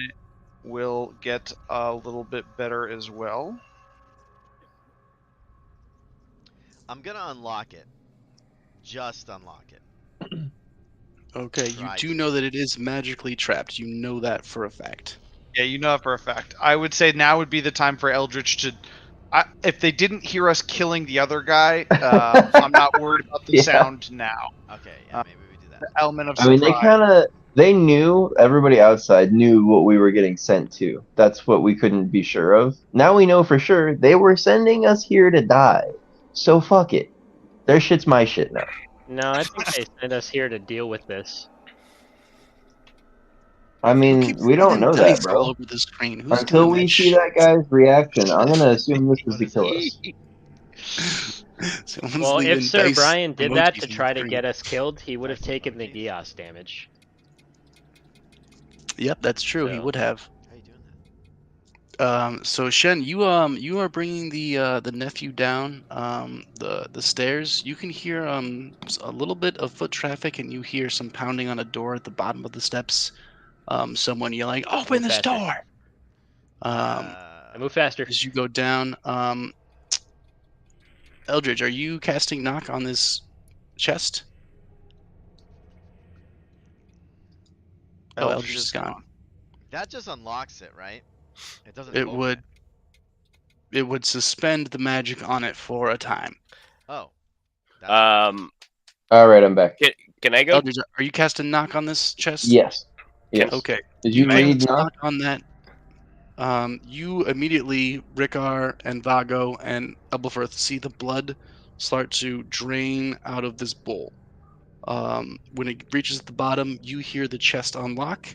will get a little bit better as well. I'm gonna unlock it. Just unlock it. okay, you Try do to. know that it is magically trapped. You know that for a fact. Yeah, you know that for a fact. I would say now would be the time for Eldritch to. If they didn't hear us killing the other guy, I'm not worried about the Yeah. sound now. Okay, yeah, maybe we do that. The element of I mean, surprise. they knew, everybody outside knew what we were getting sent to. That's what we couldn't be sure of. Now we know for sure they were sending us here to die. So fuck it. Their shit's my shit now. No, I think they sent us here to deal with this. I Who mean, keeps we don't leaving know dice that, all bro. over the screen? Who's Until doing we that see shit? that guy's reaction, I'm gonna assume this is to kill us. Someone's Well, if leaving Sir dice Brian did that emojis to on the try to screen. get us killed, he would have Dice taken the emojis. Geos damage. Yep, that's true. He So- would have. How you doing that? So Shen, you are bringing the nephew down the stairs. You can hear a little bit of foot traffic, and you hear some pounding on a door at the bottom of the steps. Someone yelling, "Open Move this faster. door!" I move faster. As you go down, Eldridge, are you casting knock on this chest? Oh, Eldridge is gone. That just unlocks it, right? It doesn't. It open would. It would suspend the magic on it for a time. Oh. That's All right, I'm back. Can I go? Eldridge, are you casting knock on this chest? Yes. Yes. Okay. Did you read cast knock? on that? You immediately, Rickar and Vago and Ebelfirth, see the blood start to drain out of this bowl. When it reaches the bottom, you hear the chest unlock,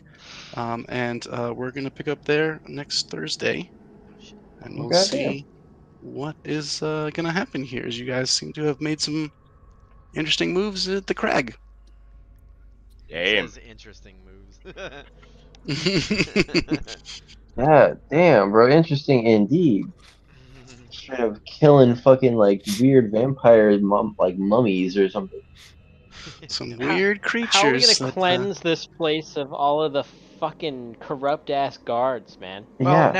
and we're gonna pick up there next Thursday, Oh, shit. and we'll Goddamn. see what is gonna happen here. As you guys seem to have made some interesting moves at the crag. Damn. Says interesting moves. Yeah, damn, bro. Interesting indeed. Straight of killing fucking like weird vampire like mummies or something. Some weird creatures. How are we gonna that, cleanse this place of all of the fucking corrupt ass guards, man? Well, Yeah.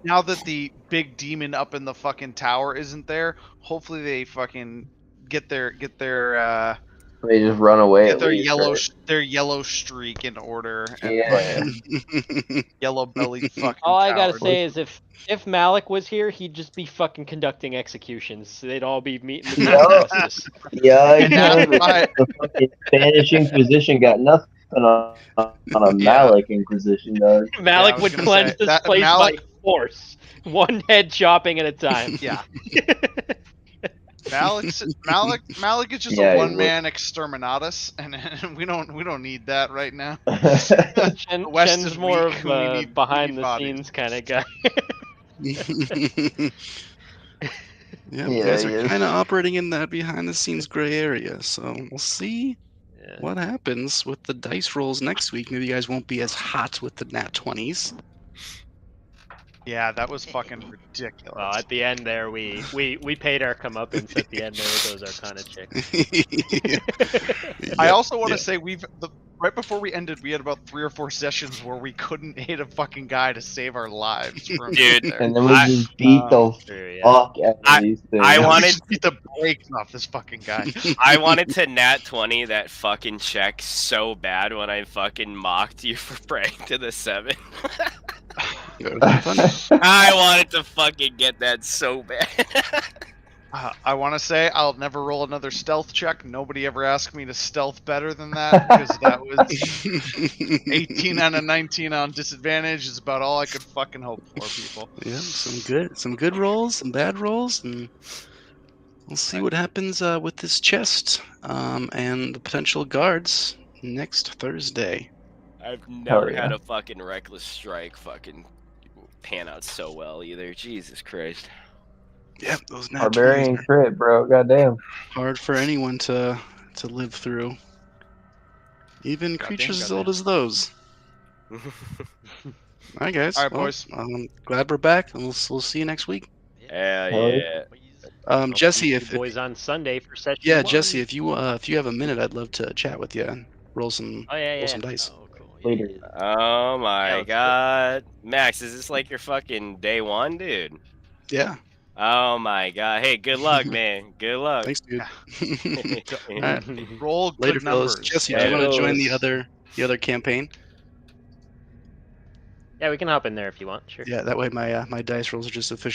now that the big demon up in the fucking tower isn't there, hopefully they fucking get their They just run away. At their least, right? their yellow streak in order and Yeah. fucking yellow bellied fucking. All I gotta cowards. say is if Malik was here, he'd just be fucking conducting executions. They'd all be meeting the Yeah. justice. Yeah, And that's why- the fucking Spanish Inquisition got nothing on a Malik Inquisition, dog. Malik was would gonna cleanse say, this that place Malik- by force, one head chopping at a time. Yeah, Malik is just Yeah, a he one man exterminatus, and we don't need that right now. The West Shen's is more weak, of we a need behind the bodies. scenes kind of guy. Yeah, Yeah, you guys he are is. kind of operating in that behind the scenes gray area, so we'll see Yeah. what happens with the dice rolls next week. Maybe you guys won't be as hot with the nat 20s. Yeah, that was fucking ridiculous. Well, at the end there, we paid our comeuppance at the end there with those Arcana chicks. I also want to say right before we ended, we had about 3 or 4 sessions where we couldn't hit a fucking guy to save our lives. For a minute Dude, there. And then we just beat the True, yeah. fuck out of these things. I We wanted- just beat the brakes off this fucking guy. I wanted to nat 20 that fucking check so bad when I fucking mocked you for praying to the 7. Go to fun. I wanted to fucking get that so bad. I want to say I'll never roll another stealth check. Nobody ever asked me to stealth better than that because that was 18 out of 19 on disadvantage. Is about all I could fucking hope for, people. Yeah, some good rolls, some bad rolls, and we'll see what happens with this chest and the potential guards next Thursday. I've never yeah. had a fucking reckless strike fucking pan out so well either. Jesus Christ. Yeah, those nat 20s Barbarian are crit, bro. Goddamn. hard for anyone to live through. Even creatures as old goddamn. as those. All right, guys. All right, Well, boys. I'm glad we're back, and we'll see you next week. Hell Hell yeah. Please. I'll Jesse, see you if boys on Sunday for session yeah, 1. Jesse, if you have a minute, I'd love to chat with you and roll some Oh yeah, roll some dice. Oh, cool. Yeah, Later. yeah. Oh my let's go. god. Max, is this like your fucking day one, dude? Yeah, Oh my god. Hey, good luck, man. Good luck. thanks, dude. All right, Roll later, good fellas. numbers. Jesse, do you want to join the Fellas. other campaign? Yeah, we can hop in there if you want. Sure. Yeah, that way my dice rolls are just official.